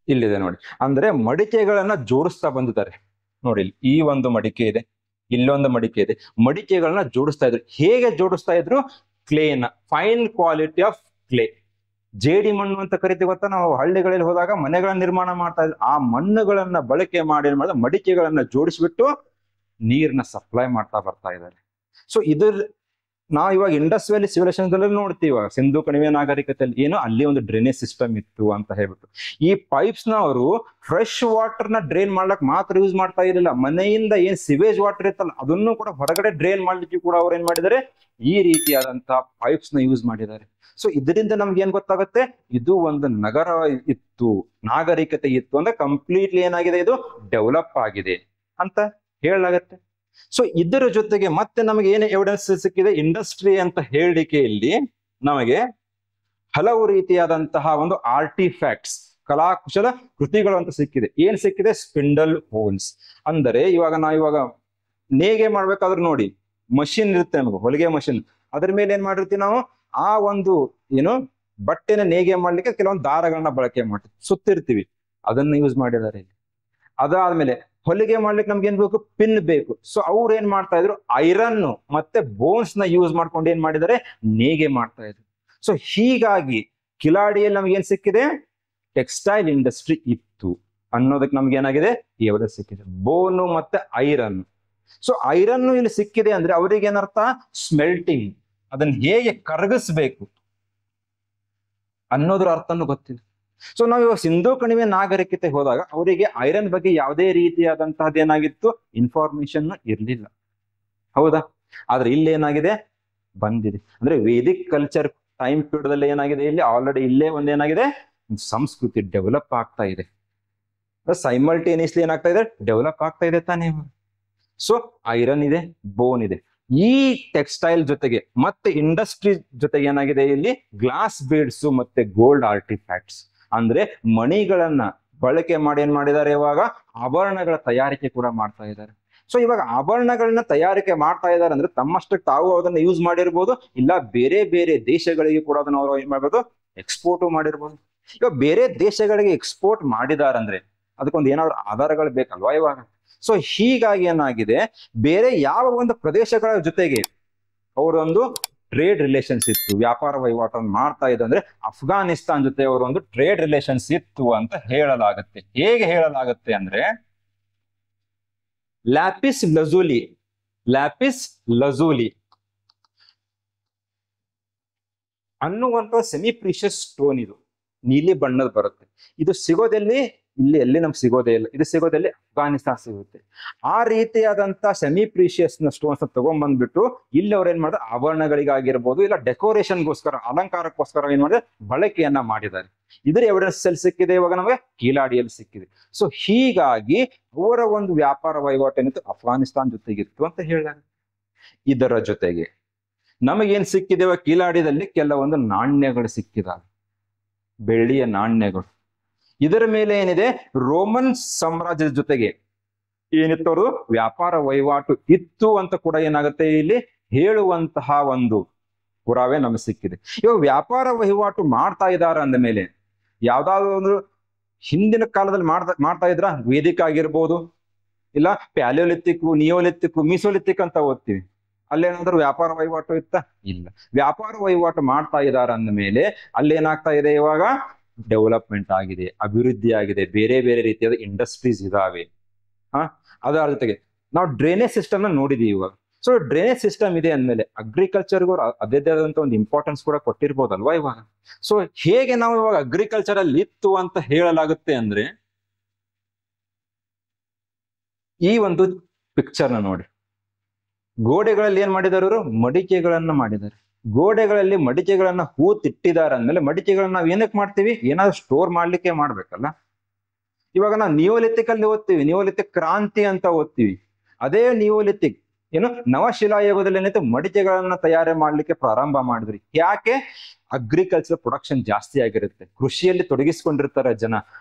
ಇಲ್ಲಿದೆ ನೋಡಿ, ಅಂದ್ರೆ ಮಡಿಕೆಗಳನ್ನ ಜೋಡಿಸ್ತಾ ಬಂದಿದ್ದಾರೆ ನೋಡಿ. ಈ ಒಂದು ಮಡಿಕೆ ಇದೆ, ಇಲ್ಲೊಂದು ಮಡಿಕೆ ಇದೆ, ಮಡಿಕೆಗಳನ್ನ ಜೋಡಿಸ್ತಾ ಇದ್ರು. ಹೇಗೆ ಜೋಡಿಸ್ತಾ ಇದ್ರು, ಕ್ಲೇನ, ಫೈನ್ ಕ್ವಾಲಿಟಿ ಆಫ್ ಕ್ಲೇ, ಜೇಡಿ ಮಣ್ಣು ಅಂತ ಕರಿತೀವಿ ಗೊತ್ತಾ ನಾವು. ಹಳ್ಳಿಗಳಲ್ಲಿ ಹೋದಾಗ ಮನೆಗಳನ್ನ ನಿರ್ಮಾಣ ಮಾಡ್ತಾ ಇದ್ರು, ಆ ಮಣ್ಣುಗಳನ್ನ ಬಳಕೆ ಮಾಡಿ ಮಡಿಕೆಗಳನ್ನ ಜೋಡಿಸ್ಬಿಟ್ಟು ನೀರ್ನ ಸಪ್ಲೈ ಮಾಡ್ತಾ ಬರ್ತಾ ಇದ್ದಾರೆ. ಸೊ ಇದ್ರ ನಾವು ಇವಾಗ ಇಂಡಸ್ ವ್ಯಾಲಿ ಸಿವಿಲೈಸೇಷನ್ ನೋಡ್ತೀವಿ, ಇವಾಗ ಸಿಂಧು ಕಣಿವೆ ನಾಗರಿಕತೆಯಲ್ಲಿ ಏನು ಅಲ್ಲಿ ಒಂದು ಡ್ರೈನೇಜ್ ಸಿಸ್ಟಮ್ ಇತ್ತು ಅಂತ ಹೇಳ್ಬಿಟ್ಟು. ಈ ಪೈಪ್ಸ್ ನ ಅವರು ಫ್ರೆಶ್ ವಾಟರ್ ನ ಡ್ರೈನ್ ಮಾಡ್ಲಕ್ ಮಾತ್ರ ಯೂಸ್ ಮಾಡ್ತಾ ಇರಲಿಲ್ಲ, ಮನೆಯಿಂದ ಏನ್ ಸಿವೇಜ್ ವಾಟರ್ ಇತ್ತಲ್ಲ ಅದನ್ನು ಕೂಡ ಹೊರಗಡೆ ಡ್ರೈನ್ ಮಾಡ್ಲಿಕ್ಕೆ ಕೂಡ ಅವ್ರು ಏನ್ ಮಾಡಿದ್ದಾರೆ, ಈ ರೀತಿಯಾದಂತಹ ಪೈಪ್ಸ್ ನ ಯೂಸ್ ಮಾಡಿದ್ದಾರೆ. ಸೊ ಇದರಿಂದ ನಮ್ಗೆ ಏನ್ ಗೊತ್ತಾಗುತ್ತೆ, ಇದು ಒಂದು ನಗರ ಇತ್ತು, ನಾಗರಿಕತೆ ಇತ್ತು ಅಂದ್ರೆ ಕಂಪ್ಲೀಟ್ಲಿ ಏನಾಗಿದೆ, ಇದು ಡೆವಲಪ್ ಆಗಿದೆ ಅಂತ ಹೇಳಲಾಗತ್ತೆ. ಸೊ ಇದರ ಜೊತೆಗೆ ಮತ್ತೆ ನಮಗೆ ಏನು ಎವಿಡೆನ್ಸ್ ಸಿಕ್ಕಿದೆ, ಇಂಡಸ್ಟ್ರಿ ಅಂತ ಹೇಳಿಕೆಯಲ್ಲಿ ನಮಗೆ ಹಲವು ರೀತಿಯಾದಂತಹ ಒಂದು ಆರ್ಟಿಫ್ಯಾಕ್ಟ್ಸ್, ಕಲಾಕುಶಲ ಕೃತಿಗಳು ಅಂತ ಸಿಕ್ಕಿದೆ. ಏನ್ ಸಿಕ್ಕಿದೆ, ಸ್ಪಿಂಡಲ್ ಹೋಲ್ಸ್. ಅಂದರೆ ಇವಾಗ ನೇಯ್ಗೆ ಮಾಡ್ಬೇಕಾದ್ರೆ ನೋಡಿ, ಮಷಿನ್ ಇರುತ್ತೆ ನಮಗೆ, ಹೊಲಿಗೆ ಮಷಿನ್, ಅದ್ರ ಮೇಲೆ ಏನ್ ಮಾಡಿರ್ತೀವಿ ನಾವು, ಆ ಒಂದು ಏನು ಬಟ್ಟೆನ ನೇಯ್ಗೆ ಮಾಡ್ಲಿಕ್ಕೆ ಕೆಲವೊಂದು ದಾರಗಳನ್ನ ಬಳಕೆ ಮಾಡ್ತೀವಿ, ಸುತ್ತಿರ್ತೀವಿ, ಅದನ್ನ ಯೂಸ್ ಮಾಡಿದ್ದಾರೆ. ಅದಾದ್ಮೇಲೆ ಹೊಲಿಗೆ ಮಾಡ್ಲಿಕ್ಕೆ ನಮ್ಗೆ ಏನ್ ಬೇಕು, ಪಿನ್ ಬೇಕು. ಸೊ ಅವ್ರು ಏನ್ ಮಾಡ್ತಾ ಇದ್ರು, ಐರನ್ ಮತ್ತೆ ಬೋನ್ಸ್ ನ ಯೂಸ್ ಮಾಡ್ಕೊಂಡು ಏನ್ ಮಾಡಿದ್ದಾರೆ, ನೇಯ್ಗೆ ಮಾಡ್ತಾ ಇದ್ರು. ಸೊ ಹೀಗಾಗಿ ಕಿಲಾಡಿಯಲ್ಲಿ ನಮ್ಗೆ ಏನ್ ಸಿಕ್ಕಿದೆ, ಟೆಕ್ಸ್ಟೈಲ್ ಇಂಡಸ್ಟ್ರಿ ಇತ್ತು ಅನ್ನೋದಕ್ಕೆ ನಮ್ಗೆ ಏನಾಗಿದೆ, ಎವಿಡೆನ್ಸ್ ಸಿಕ್ಕಿದೆ, ಬೋನು ಮತ್ತೆ ಐರನ್. ಸೊ ಐರನ್ ಇಲ್ಲಿ ಸಿಕ್ಕಿದೆ ಅಂದ್ರೆ ಅವ್ರಿಗೆ ಏನರ್ಥ, ಸ್ಮೆಲ್ಟಿಂಗ್, ಅದನ್ನ ಹೇಗೆ ಕರಗಿಸ್ಬೇಕು ಅನ್ನೋದ್ರ ಅರ್ಥನೂ ಗೊತ್ತಿದೆ. ಸೊ ನಾವು ಇವಾಗ ಸಿಂಧು ಕಣಿವೆ ನಾಗರಿಕತೆ ಹೋದಾಗ ಅವರಿಗೆ ಐರನ್ ಬಗ್ಗೆ ಯಾವುದೇ ರೀತಿಯಾದಂತಹದ್ದು ಏನಾಗಿತ್ತು, ಇನ್ಫಾರ್ಮೇಶನ್ ಇರ್ಲಿಲ್ಲ. ಹೌದಾ? ಆದ್ರೆ ಇಲ್ಲಿ ಏನಾಗಿದೆ, ಬಂದಿದೆ. ಅಂದ್ರೆ ವೇದಿಕ್ ಕಲ್ಚರ್ ಟೈಮ್ ಪೀರಿಯಡ್ ಅಲ್ಲಿ ಏನಾಗಿದೆ, ಇಲ್ಲಿ ಆಲ್ರೆಡಿ ಇಲ್ಲೇ ಒಂದೇನಾಗಿದೆ, ಸಂಸ್ಕೃತಿ ಡೆವಲಪ್ ಆಗ್ತಾ ಇದೆ. ಸೈಮಲ್ಟೇನಿಯಸ್ಲಿ ಏನಾಗ್ತಾ ಇದೆ, ಡೆವಲಪ್ ಆಗ್ತಾ ಇದೆ ತಾನೇ. ಸೊ ಐರನ್ ಇದೆ, ಬೋನ್ ಇದೆ. ಈ ಟೆಕ್ಸ್ಟೈಲ್ ಜೊತೆಗೆ ಮತ್ತೆ ಇಂಡಸ್ಟ್ರಿ ಜೊತೆಗೆ ಏನಾಗಿದೆ, ಇಲ್ಲಿ ಗ್ಲಾಸ್ ಬೀಡ್ಸ್ ಮತ್ತೆ ಗೋಲ್ಡ್ ಆರ್ಟಿಫ್ಯಾಕ್ಟ್ಸ್ ಅಂದ್ರೆ ಮಣಿಗಳನ್ನ ಬಳಕೆ ಮಾಡಿ ಏನ್ ಮಾಡಿದ್ದಾರೆ, ಇವಾಗ ಆಭರಣಗಳ ತಯಾರಿಕೆ ಕೂಡ ಮಾಡ್ತಾ ಇದ್ದಾರೆ. ಸೊ ಇವಾಗ ಆಭರಣಗಳನ್ನ ತಯಾರಿಕೆ ಮಾಡ್ತಾ ಇದ್ದಾರೆ ಅಂದ್ರೆ ತಮ್ಮಷ್ಟಕ್ಕೆ ತಾವು ಅದನ್ನ ಯೂಸ್ ಮಾಡಿರ್ಬೋದು, ಇಲ್ಲ ಬೇರೆ ಬೇರೆ ದೇಶಗಳಿಗೆ ಕೂಡ ಅದನ್ನ ಅವರು ಏನ್ ಮಾಡ್ಬೋದು, ಎಕ್ಸ್ಪೋರ್ಟ್ ಮಾಡಿರ್ಬೋದು. ಇವಾಗ ಬೇರೆ ದೇಶಗಳಿಗೆ ಎಕ್ಸ್ಪೋರ್ಟ್ ಮಾಡಿದಾರಂದ್ರೆ ಅದಕ್ಕೊಂದು ಏನಾದ್ರು ಆಧಾರಗಳು ಬೇಕಲ್ವಾ ಇವಾಗ. ಸೊ ಹೀಗಾಗಿ ಏನಾಗಿದೆ, ಬೇರೆ ಯಾವ ಒಂದು ಪ್ರದೇಶಗಳ ಜೊತೆಗೆ ಅವರೊಂದು ಟ್ರೇಡ್ ರಿಲೇಷನ್ಸ್ ಇತ್ತು, ವ್ಯಾಪಾರ ವಹಿವಾಟನ್ನು ಮಾಡ್ತಾ ಇದೆ ಅಂದ್ರೆ ಅಫ್ಘಾನಿಸ್ತಾನ್ ಜೊತೆ ಅವರೊಂದು ಟ್ರೇಡ್ ರಿಲೇಷನ್ಸ್ ಇತ್ತು ಅಂತ ಹೇಳಲಾಗುತ್ತೆ. ಹೇಗೆ ಹೇಳಲಾಗುತ್ತೆ ಅಂದ್ರೆ, ಲ್ಯಾಪಿಸ್ ಲಜೂಲಿ ಅನ್ನುವಂತ ಸೆಮಿ ಪ್ರೀಶಿಯಸ್ ಸ್ಟೋನ್, ಇದು ನೀಲಿ ಬಣ್ಣದ ಬರುತ್ತೆ. ಇದು ಸಿಗೋದೆಲ್ಲಿ, ಇಲ್ಲಿ ಎಲ್ಲಿ ನಮ್ಗೆ ಸಿಗೋದೇ ಇಲ್ಲ, ಇದು ಸಿಗೋದಲ್ಲಿ ಅಫ್ಘಾನಿಸ್ತಾನ ಸಿಗುತ್ತೆ. ಆ ರೀತಿಯಾದಂತ ಸೆಮಿ ಪ್ರೀಶಿಯಸ್ ನ ಸ್ಟೋನ್ಸ್ ತಗೊಂಡ್ಬಂದ್ಬಿಟ್ಟು ಇಲ್ಲಿ ಅವ್ರು ಏನ್ ಮಾಡಿದ್ರೆ ಆಭರಣಗಳಿಗಾಗಿರ್ಬೋದು, ಇಲ್ಲ ಡೆಕೋರೇಷನ್ಗೋಸ್ಕರ, ಅಲಂಕಾರಕ್ಕೋಸ್ಕರ ಏನ್ ಮಾಡಿದ್ರೆ ಬಳಕೆಯನ್ನ ಮಾಡಿದ್ದಾರೆ. ಇದ್ರ ಎವಿಡೆನ್ಸ್ ಎಲ್ಲಿ ಸಿಕ್ಕಿದೆ, ಇವಾಗ ನಮಗೆ ಕೀಲಾಡಿಯಲ್ಲಿ ಸಿಕ್ಕಿದೆ. ಸೊ ಹೀಗಾಗಿ ಅವರ ಒಂದು ವ್ಯಾಪಾರ ವಹಿವಾಟು ಏನಿತ್ತು ಅಫ್ಘಾನಿಸ್ತಾನ್ ಜೊತೆಗಿತ್ತು ಅಂತ ಹೇಳಿದಾಗ, ಇದರ ಜೊತೆಗೆ ನಮಗೇನ್ ಸಿಕ್ಕಿದೆ, ಕೀಲಾಡಿದಲ್ಲಿ ಕೆಲವೊಂದು ನಾಣ್ಯಗಳು ಸಿಕ್ಕಿದಾವೆ, ಬೆಳ್ಳಿಯ ನಾಣ್ಯಗಳು. ಇದರ ಮೇಲೆ ಏನಿದೆ, ರೋಮನ್ ಸಾಮ್ರಾಜ್ಯದ ಜೊತೆಗೆ ಏನಿತ್ತು ಅವರು ವ್ಯಾಪಾರ ವಹಿವಾಟು ಇತ್ತು ಅಂತ ಕೂಡ ಏನಾಗುತ್ತೆ ಇಲ್ಲಿ ಹೇಳುವಂತಹ ಒಂದು ಪುರಾವೆ ನಮಗೆ ಸಿಕ್ಕಿದೆ. ಇವಾಗ ವ್ಯಾಪಾರ ವಹಿವಾಟು ಮಾಡ್ತಾ ಇದ್ದಾರೆ ಅಂದ ಮೇಲೆ ಯಾವ್ದಾದ್ರು ಒಂದು ಹಿಂದಿನ ಕಾಲದಲ್ಲಿ ಮಾಡ್ತಾ ಇದ್ರ, ವೇದಿಕ ಆಗಿರ್ಬೋದು, ಇಲ್ಲ ಪ್ಯಾಲಿಯೋಲಿಥಿಕ್, ನಿಯೋಲಿಥಿಕ್, ಮೀಸೋಲಿಥಿಕ್ ಅಂತ ಓದ್ತೀವಿ. ಅಲ್ಲೇನಾದ್ರೂ ವ್ಯಾಪಾರ ವಹಿವಾಟು ಇತ್ತ? ಇಲ್ಲ. ವ್ಯಾಪಾರ ವಹಿವಾಟು ಮಾಡ್ತಾ ಇದ್ದಾರೆ ಅಂದ ಮೇಲೆ ಅಲ್ಲೇನಾಗ್ತಾ ಇದೆ, ಇವಾಗ ಡೆವಲಪ್ಮೆಂಟ್ ಆಗಿದೆ, ಅಭಿವೃದ್ಧಿ ಆಗಿದೆ, ಬೇರೆ ಬೇರೆ ರೀತಿಯಾದ ಇಂಡಸ್ಟ್ರೀಸ್ ಇದಾವೆ. ಅದರ ಜೊತೆಗೆ ನಾವು ಡ್ರೈನೇಜ್ ಸಿಸ್ಟಮ್ ನ ನೋಡಿದೀವಿ ಇವಾಗ. ಸೊ ಡ್ರೈನೇಜ್ ಸಿಸ್ಟಮ್ ಇದೆ ಅಂದ್ಮೇಲೆ ಅಗ್ರಿಕಲ್ಚರ್ಗೂ ಅದೇ ಆದಂತ ಒಂದು ಇಂಪಾರ್ಟೆನ್ಸ್ ಕೂಡ ಕೊಟ್ಟಿರ್ಬೋದಲ್ವಾ ಇವಾಗ. ಸೊ ಹೇಗೆ ನಾವು ಇವಾಗ ಅಗ್ರಿಕಲ್ಚರ್ ಅಲ್ಲಿ ಇತ್ತು ಅಂತ ಹೇಳಲಾಗುತ್ತೆ ಅಂದ್ರೆ, ಈ ಒಂದು ಪಿಕ್ಚರ್ ನ ನೋಡಿ. ಗೋಡೆಗಳಲ್ಲಿ ಏನ್ ಮಾಡಿದಾರೆ ಅವರು, ಮಡಿಕೆಗಳನ್ನ ಮಾಡಿದ್ದಾರೆ. ಗೋಡೆಗಳಲ್ಲಿ ಮಡಿಕೆಗಳನ್ನ ಹೂತಿಟ್ಟಿದ್ದಾರೆ ಅಂದ್ಮೇಲೆ ಮಡಿಕೆಗಳನ್ನ ನಾವ್ ಏನಕ್ಕೆ ಮಾಡ್ತೀವಿ, ಏನಾದ್ರು ಸ್ಟೋರ್ ಮಾಡ್ಲಿಕ್ಕೆ ಮಾಡ್ಬೇಕಲ್ಲ. ಇವಾಗ ನಾವು ನಿಯೋಲಿಥಿಕ್ ಅಲ್ಲಿ ಓದ್ತೀವಿ, ನಿಯೋಲಿಥಿಕ್ ಕ್ರಾಂತಿ ಅಂತ ಓದ್ತೀವಿ. ಅದೇ ನಿಯೋಲಿಥಿಕ್ ಏನು ನವಶಿಲಾಯುಗದಲ್ಲಿ ಏನೈತೆ ಮಡಿಕೆಗಳನ್ನ ತಯಾರಿ ಮಾಡ್ಲಿಕ್ಕೆ ಪ್ರಾರಂಭ ಮಾಡಿದ್ರಿ. ಯಾಕೆ? ಅಗ್ರಿಕಲ್ಚರ್ ಪ್ರೊಡಕ್ಷನ್ ಜಾಸ್ತಿ ಆಗಿರುತ್ತೆ, ಕೃಷಿಯಲ್ಲಿ ತೊಡಗಿಸ್ಕೊಂಡಿರ್ತಾರೆ ಜನ.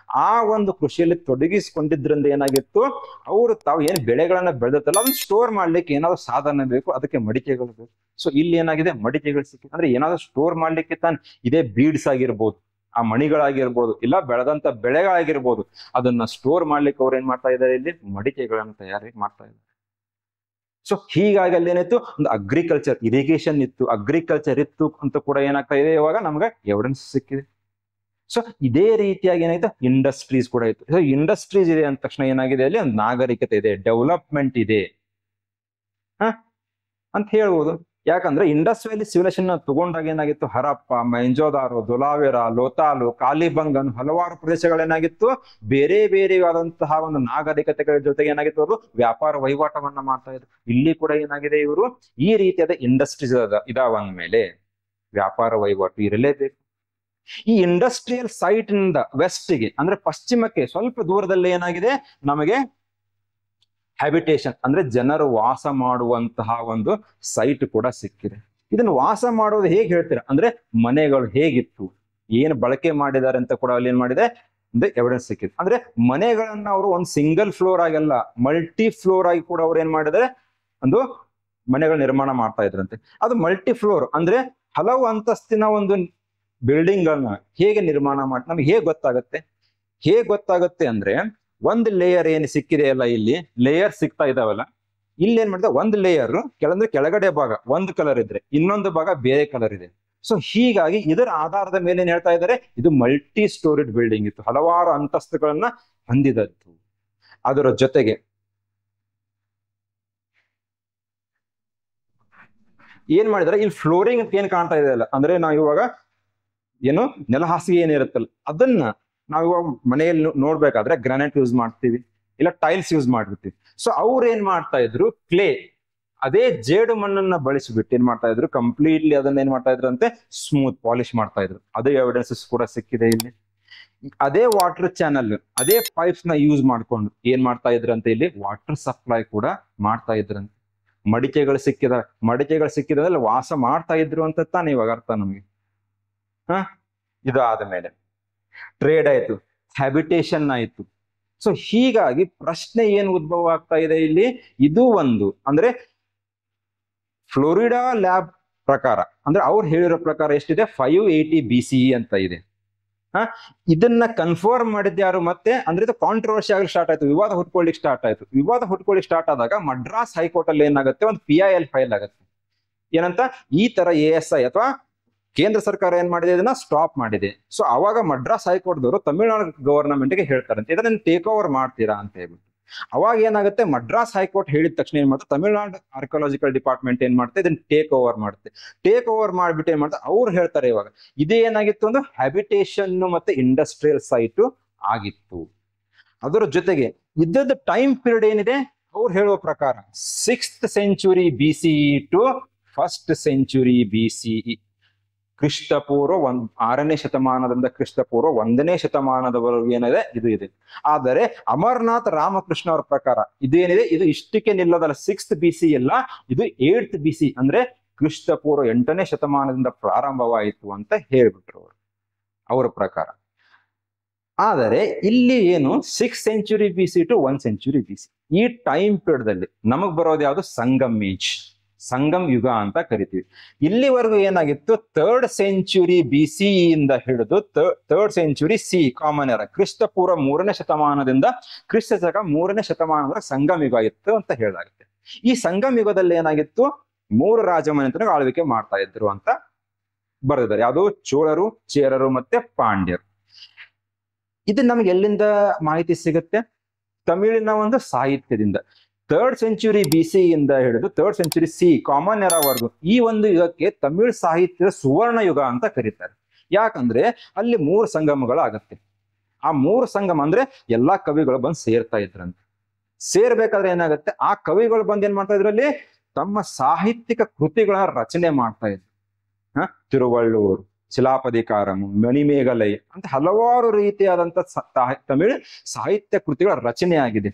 ಆ ಒಂದು ಕೃಷಿಯಲ್ಲಿ ತೊಡಗಿಸ್ಕೊಂಡಿದ್ರಿಂದ ಏನಾಗಿತ್ತು, ಅವರು ತಾವು ಏನ್ ಬೆಳೆಗಳನ್ನ ಬೆಳೆದತ್ತಲ್ಲ ಅದನ್ನ ಸ್ಟೋರ್ ಮಾಡ್ಲಿಕ್ಕೆ ಏನಾದ್ರು ಸಾಧನ ಬೇಕು, ಅದಕ್ಕೆ ಮಡಿಕೆಗಳು ಬೇಕು. ಸೊ ಇಲ್ಲಿ ಏನಾಗಿದೆ, ಮಡಿಕೆಗಳು ಸಿಕ್ಕಿದೆ ಅಂದ್ರೆ ಏನಾದ್ರು ಸ್ಟೋರ್ ಮಾಡ್ಲಿಕ್ಕೆ ತಾನೆ. ಇದೇ ಬೀಡ್ಸ್ ಆಗಿರ್ಬೋದು, ಆ ಮಣಿಗಳಾಗಿರ್ಬೋದು, ಇಲ್ಲ ಬೆಳೆದಂತ ಬೆಳೆಗಳಾಗಿರ್ಬೋದು, ಅದನ್ನ ಸ್ಟೋರ್ ಮಾಡ್ಲಿಕ್ಕೆ ಅವ್ರು ಏನ್ ಮಾಡ್ತಾ ಇದ್ದಾರೆ, ಇಲ್ಲಿ ಮಡಿಕೆಗಳನ್ನ ತಯಾರಿ ಮಾಡ್ತಾ ಇದ್ದಾರೆ. ಸೊ ಹೀಗಾಗಿ ಅಲ್ಲಿ ಏನಾಯ್ತು, ಒಂದು ಅಗ್ರಿಕಲ್ಚರ್, ಇರಿಗೇಷನ್ ಇತ್ತು, ಅಗ್ರಿಕಲ್ಚರ್ ಇತ್ತು ಅಂತ ಕೂಡ ಏನಾಗ್ತಾ ಇದೆ, ಇವಾಗ ನಮ್ಗೆ ಎವಿಡೆನ್ಸ್ ಸಿಕ್ಕಿದೆ. ಸೊ ಇದೇ ರೀತಿಯಾಗಿ ಏನಾಯ್ತು, ಇಂಡಸ್ಟ್ರೀಸ್ ಕೂಡ ಇತ್ತು. ಸೊ ಇಂಡಸ್ಟ್ರೀಸ್ ಇದೆ ಅಂದ ತಕ್ಷಣ ಏನಾಗಿದೆ, ಅಲ್ಲಿ ಒಂದು ನಾಗರಿಕತೆ ಇದೆ, ಡೆವಲಪ್ಮೆಂಟ್ ಇದೆ ಅಂತ ಹೇಳ್ಬೋದು. ಯಾಕಂದ್ರೆ ಇಂಡಸ್ಟ್ರಿಯಲ್ ಸಿವಿಲೈಸೇಷನ್ ತಗೊಂಡಾಗ ಏನಾಗಿತ್ತು, ಹರಪ್ಪ, ಮೊಹೆಂಜೋದಾರೋ, ಧೊಲಾವಿರಾ, ಲೋತಾಲು, ಕಾಲಿಬಂಗನ್, ಹಲವಾರು ಪ್ರದೇಶಗಳೇನಾಗಿತ್ತು, ಬೇರೆ ಬೇರೆಯಾದಂತಹ ಒಂದು ನಾಗರಿಕತೆಗಳ ಜೊತೆಗೆ ಏನಾಗಿತ್ತು, ಅವರು ವ್ಯಾಪಾರ ವಹಿವಾಟವನ್ನ ಮಾಡ್ತಾ ಇದ್ರು. ಇಲ್ಲಿ ಕೂಡ ಏನಾಗಿದೆ, ಇವರು ಈ ರೀತಿಯಾದ ಇಂಡಸ್ಟ್ರೀಸ್ ಇದಾವಂದ್ಮೇಲೆ ವ್ಯಾಪಾರ ವಹಿವಾಟು ಇರಲೇಬೇಕು. ಈ ಇಂಡಸ್ಟ್ರಿಯಲ್ ಸೈಟ್ ನಿಂದ ವೆಸ್ಟ್ಗೆ ಅಂದ್ರೆ ಪಶ್ಚಿಮಕ್ಕೆ ಸ್ವಲ್ಪ ದೂರದಲ್ಲಿ ಏನಾಗಿದೆ, ನಮಗೆ ಹ್ಯಾಬಿಟೇಷನ್ ಅಂದ್ರೆ ಜನರು ವಾಸ ಮಾಡುವಂತಹ ಒಂದು ಸೈಟ್ ಕೂಡ ಸಿಕ್ಕಿದೆ. ಇದನ್ನು ವಾಸ ಮಾಡೋದು ಹೇಗೆ ಹೇಳ್ತೀರಾ ಅಂದ್ರೆ, ಮನೆಗಳು ಹೇಗಿತ್ತು, ಏನು ಬಳಕೆ ಮಾಡಿದ್ದಾರೆ ಅಂತ ಕೂಡ ಅಲ್ಲಿ ಏನ್ ಮಾಡಿದೆ ಅಂದ್ರೆ ಎವಿಡೆನ್ಸ್ ಸಿಕ್ಕಿದೆ. ಅಂದ್ರೆ ಮನೆಗಳನ್ನ ಅವರು ಒಂದು ಸಿಂಗಲ್ ಫ್ಲೋರ್ ಆಗಲ್ಲ, ಮಲ್ಟಿ ಫ್ಲೋರ್ ಆಗಿ ಕೂಡ ಅವ್ರು ಏನ್ ಮಾಡಿದ್ದಾರೆ, ಒಂದು ಮನೆಗಳ ನಿರ್ಮಾಣ ಮಾಡ್ತಾ ಇದ್ರಂತೆ. ಅದು ಮಲ್ಟಿ ಫ್ಲೋರ್ ಅಂದ್ರೆ ಹಲವು ಅಂತಸ್ತಿನ ಒಂದು ಬಿಲ್ಡಿಂಗ್ ಗಳನ್ನ ಹೇಗೆ ನಿರ್ಮಾಣ ಮಾಡಿ ನಮ್ಗೆ ಹೇಗೆ ಗೊತ್ತಾಗುತ್ತೆ ಅಂದ್ರೆ, ಒಂದು ಲೇಯರ್ ಏನು ಸಿಕ್ಕಿದೆ ಅಲ್ಲ, ಇಲ್ಲಿ ಲೇಯರ್ ಸಿಗ್ತಾ ಇದಾವಲ್ಲ, ಇಲ್ಲಿ ಏನ್ ಮಾಡಿದೆ, ಒಂದು ಲೇಯರ್ ಕೆಳಗಡೆ ಭಾಗ ಒಂದು ಕಲರ್ ಇದ್ರೆ ಇನ್ನೊಂದು ಭಾಗ ಬೇರೆ ಕಲರ್ ಇದೆ. ಸೊ ಹೀಗಾಗಿ ಇದರ ಆಧಾರದ ಮೇಲೆ ಏನ್ ಹೇಳ್ತಾ ಇದ್ದಾರೆ, ಇದು ಮಲ್ಟಿ ಸ್ಟೋರಿಡ್ ಬಿಲ್ಡಿಂಗ್ ಇತ್ತು, ಹಲವಾರು ಅಂತಸ್ತುಗಳನ್ನ ಹೊಂದಿದತ್ತು. ಅದರ ಜೊತೆಗೆ ಏನ್ ಮಾಡಿದಾರೆ, ಇಲ್ಲಿ ಫ್ಲೋರಿಂಗ್ ಏನ್ ಕಾಣ್ತಾ ಇದೆ ಅಲ್ಲ, ಅಂದ್ರೆ ನಾವು ಇವಾಗ ಏನು ನೆಲಹಾಸಿಗೆ ಏನಿರುತ್ತಲ್ಲ ಅದನ್ನ ನಾವು ಇವಾಗ ಮನೆಯಲ್ಲಿ ನೋಡ್ಬೇಕಾದ್ರೆ ಗ್ರಾನೈಟ್ ಯೂಸ್ ಮಾಡ್ತೀವಿ, ಇಲ್ಲ ಟೈಲ್ಸ್ ಯೂಸ್ ಮಾಡಿರ್ತೀವಿ. ಸೊ ಅವ್ರು ಏನ್ ಮಾಡ್ತಾ ಇದ್ರು, ಕ್ಲೇ ಅದೇ ಜೇಡು ಮಣ್ಣನ್ನ ಬಳಸಿಬಿಟ್ಟು ಏನ್ ಮಾಡ್ತಾ ಇದ್ರು, ಕಂಪ್ಲೀಟ್ಲಿ ಅದನ್ನ ಏನ್ ಮಾಡ್ತಾ ಇದ್ರು ಅಂತೆ, ಸ್ಮೂತ್ ಪಾಲಿಶ್ ಮಾಡ್ತಾ ಇದ್ರು. ಅದೇ ಎವಿಡೆನ್ಸಸ್ ಕೂಡ ಸಿಕ್ಕಿದೆ ಇಲ್ಲಿ. ಅದೇ ವಾಟರ್ ಚಾನಲ್, ಅದೇ ಪೈಪ್ಸ್ ನ ಯೂಸ್ ಮಾಡ್ಕೊಂಡು ಏನ್ ಮಾಡ್ತಾ ಇದ್ರಂತೆ, ಇಲ್ಲಿ ವಾಟರ್ ಸಪ್ಲೈ ಕೂಡ ಮಾಡ್ತಾ ಇದ್ರಂತೆ. ಮಡಿಕೆಗಳು ಸಿಕ್ಕಿದ್ರೆ ವಾಸ ಮಾಡ್ತಾ ಇದ್ರು ಅಂತ ತಾನೇ ಇವಾಗ ಅರ್ಥ ನಮ್ಗೆ. ಇದು ಆದ ಮೇಲೆ ಟ್ರೇಡ್ ಆಯ್ತು, ಹ್ಯಾಬಿಟೇಷನ್ ಆಯ್ತು. ಸೊ ಹೀಗಾಗಿ ಪ್ರಶ್ನೆ ಏನು ಉದ್ಭವ ಆಗ್ತಾ ಇದೆ ಇಲ್ಲಿ, ಇದು ಒಂದು ಅಂದ್ರೆ ಫ್ಲೋರಿಡಾ ಲ್ಯಾಬ್ ಪ್ರಕಾರ, ಅಂದ್ರೆ ಅವ್ರು ಹೇಳಿರೋ ಪ್ರಕಾರ ಎಷ್ಟಿದೆ, 580 BCE ಅಂತ ಇದೆ. ಇದನ್ನ ಕನ್ಫರ್ಮ್ ಮಾಡಿದ್ದೆ ಯಾರು, ಮತ್ತೆ ಅಂದ್ರೆ ಇದು ಕಾಂಟ್ರವರ್ಸಿ ಆಗಲಿ ಸ್ಟಾರ್ಟ್ ಆಯ್ತು, ವಿವಾದ ಹುಟ್ಕೊಳ್ಳಿಕ್ ಸ್ಟಾರ್ಟ್ ಆದಾಗ ಮಡ್ರಾಸ್ ಹೈಕೋರ್ಟ್ ಅಲ್ಲಿ ಏನಾಗುತ್ತೆ, ಒಂದು PIL ಫೈಲ್ ಆಗುತ್ತೆ. ಏನಂತ, ಈ ತರ ASI ಅಥವಾ ಕೇಂದ್ರ ಸರ್ಕಾರ ಏನ್ ಮಾಡಿದೆ, ಇದನ್ನ ಸ್ಟಾಪ್ ಮಾಡಿದೆ. ಸೊ ಅವಾಗ ಮಡ್ರಾಸ್ ಹೈಕೋರ್ಟ್ ದವರು ತಮಿಳುನಾಡು ಗವರ್ನಮೆಂಟ್ ಗೆ ಹೇಳ್ತಾರಂತೆ, ಇದನ್ನ ಟೇಕ್ ಓವರ್ ಮಾಡ್ತೀರಾ ಅಂತ ಹೇಳ್ಬಿಟ್ಟು. ಅವಾಗ ಏನಾಗುತ್ತೆ, ಮಡ್ರಾಸ್ ಹೈಕೋರ್ಟ್ ಹೇಳಿದ ತಕ್ಷಣ ಏನ್ ಮಾಡುತ್ತೆ, ತಮಿಳುನಾಡು ಆರ್ಕಿಯಾಲಜಿಕಲ್ ಡಿಪಾರ್ಟ್ಮೆಂಟ್ ಏನ್ ಮಾಡುತ್ತೆ, ಇದನ್ನ ಟೇಕ್ ಓವರ್ ಮಾಡ್ಬಿಟ್ಟು ಏನ್ ಮಾಡ್ತಾರೆ, ಅವ್ರು ಹೇಳ್ತಾರೆ ಇವಾಗ ಇದೇ ಏನಾಗಿತ್ತು, ಒಂದು ಹ್ಯಾಬಿಟೇಷನ್ ಮತ್ತೆ ಇಂಡಸ್ಟ್ರಿಯಲ್ ಸೈಟ್ ಆಗಿತ್ತು. ಅದರ ಜೊತೆಗೆ ಇದ್ದದ ಟೈಮ್ ಪೀರಿಯಡ್ ಏನಿದೆ, ಅವ್ರು ಹೇಳುವ ಪ್ರಕಾರ 6th century BCE to 1st century BCE, ಕ್ರಿಸ್ತಪೂರ್ವ 6ನೇ ಶತಮಾನದಿಂದ ಕ್ರಿಸ್ತಪೂರ್ವ 1ನೇ ಶತಮಾನದವರೆಗೂ ಏನಿದೆ ಇದು ಇದೆ. ಆದರೆ ಅಮರನಾಥ್ ರಾಮಕೃಷ್ಣ ಅವರ ಪ್ರಕಾರ ಇದೇನಿದೆ, ಇದು ಇಷ್ಟಕ್ಕೆ ನಿಲ್ಲದಲ್ಲ, 6th BC ಅಲ್ಲ, ಇದು 8th BC, ಅಂದ್ರೆ ಕ್ರಿಸ್ತಪೂರ್ವ 8ನೇ ಶತಮಾನದಿಂದ ಪ್ರಾರಂಭವಾಯಿತು ಅಂತ ಹೇಳ್ಬಿಟ್ರು ಅವರ ಪ್ರಕಾರ. ಆದರೆ ಇಲ್ಲಿ ಏನು 6th century BC to 1st century BC, ಈ ಟೈಮ್ ಪೀರಿಯಡ್ ಅಲ್ಲಿ ನಮಗ್ ಬರೋದು ಯಾವುದು, ಸಂಗಮ್ ಯುಗ ಅಂತ ಕರಿತೀವಿ. ಇಲ್ಲಿವರೆಗೂ ಏನಾಗಿತ್ತು, 3rd century BCE ಇಂದ ಹಿಡಿದು 3rd century CE ಕಾಮನ್ ಎರ, ಕ್ರಿಸ್ತಪೂರ್ವ 3ನೇ ಶತಮಾನದಿಂದ ಕ್ರಿಸ್ತ ಶಕ 3ನೇ ಶತಮಾನದ ಸಂಗಮ ಯುಗ ಇತ್ತು ಅಂತ ಹೇಳಲಾಗುತ್ತೆ. ಈ ಸಂಗಮ ಯುಗದಲ್ಲಿ ಏನಾಗಿತ್ತು, 3 ರಾಜಮನೆತನಗಳು ಆಳ್ವಿಕೆ ಮಾಡ್ತಾ ಇದ್ರು ಅಂತ ಬರೆದಿದ್ದಾರೆ. ಯಾವುದು, ಚೋಳರು, ಚೇರರು ಮತ್ತೆ ಪಾಂಡ್ಯರು. ಇದು ನಮ್ಗೆ ಎಲ್ಲಿಂದ ಮಾಹಿತಿ ಸಿಗುತ್ತೆ, ತಮಿಳಿನ ಒಂದು ಸಾಹಿತ್ಯದಿಂದ. 3rd century BC ಇಂದ ಹಿಡಿದು 3rd century CE ಕಾಮನ್ ಎರಾವರೆಗೂ ಈ ಒಂದು ಯುಗಕ್ಕೆ ತಮಿಳ್ ಸಾಹಿತ್ಯದ ಸುವರ್ಣ ಯುಗ ಅಂತ ಕರೀತಾರೆ. ಯಾಕಂದ್ರೆ ಅಲ್ಲಿ 3 ಸಂಗಮಗಳಾಗತ್ತೆ. ಆ 3 ಸಂಗಮ ಅಂದ್ರೆ ಎಲ್ಲಾ ಕವಿಗಳು ಬಂದು ಸೇರ್ತಾ ಇದ್ರಂತೆ. ಸೇರ್ಬೇಕಾದ್ರೆ ಏನಾಗುತ್ತೆ, ಆ ಕವಿಗಳು ಬಂದು ಏನ್ ಮಾಡ್ತಾ ಇದ್ರಲ್ಲಿ, ತಮ್ಮ ಸಾಹಿತ್ಯಿಕ ಕೃತಿಗಳ ರಚನೆ ಮಾಡ್ತಾ ಇದ್ರು. ತಿರುವಳ್ಳೂರು, ಶಿಲಾಪದಿಕಾರಂ, ಮಣಿಮೇಘಲೈ ಅಂತ ಹಲವಾರು ರೀತಿಯಾದಂತ ತಮಿಳ್ ಸಾಹಿತ್ಯ ಕೃತಿಗಳ ರಚನೆ ಆಗಿದೆ.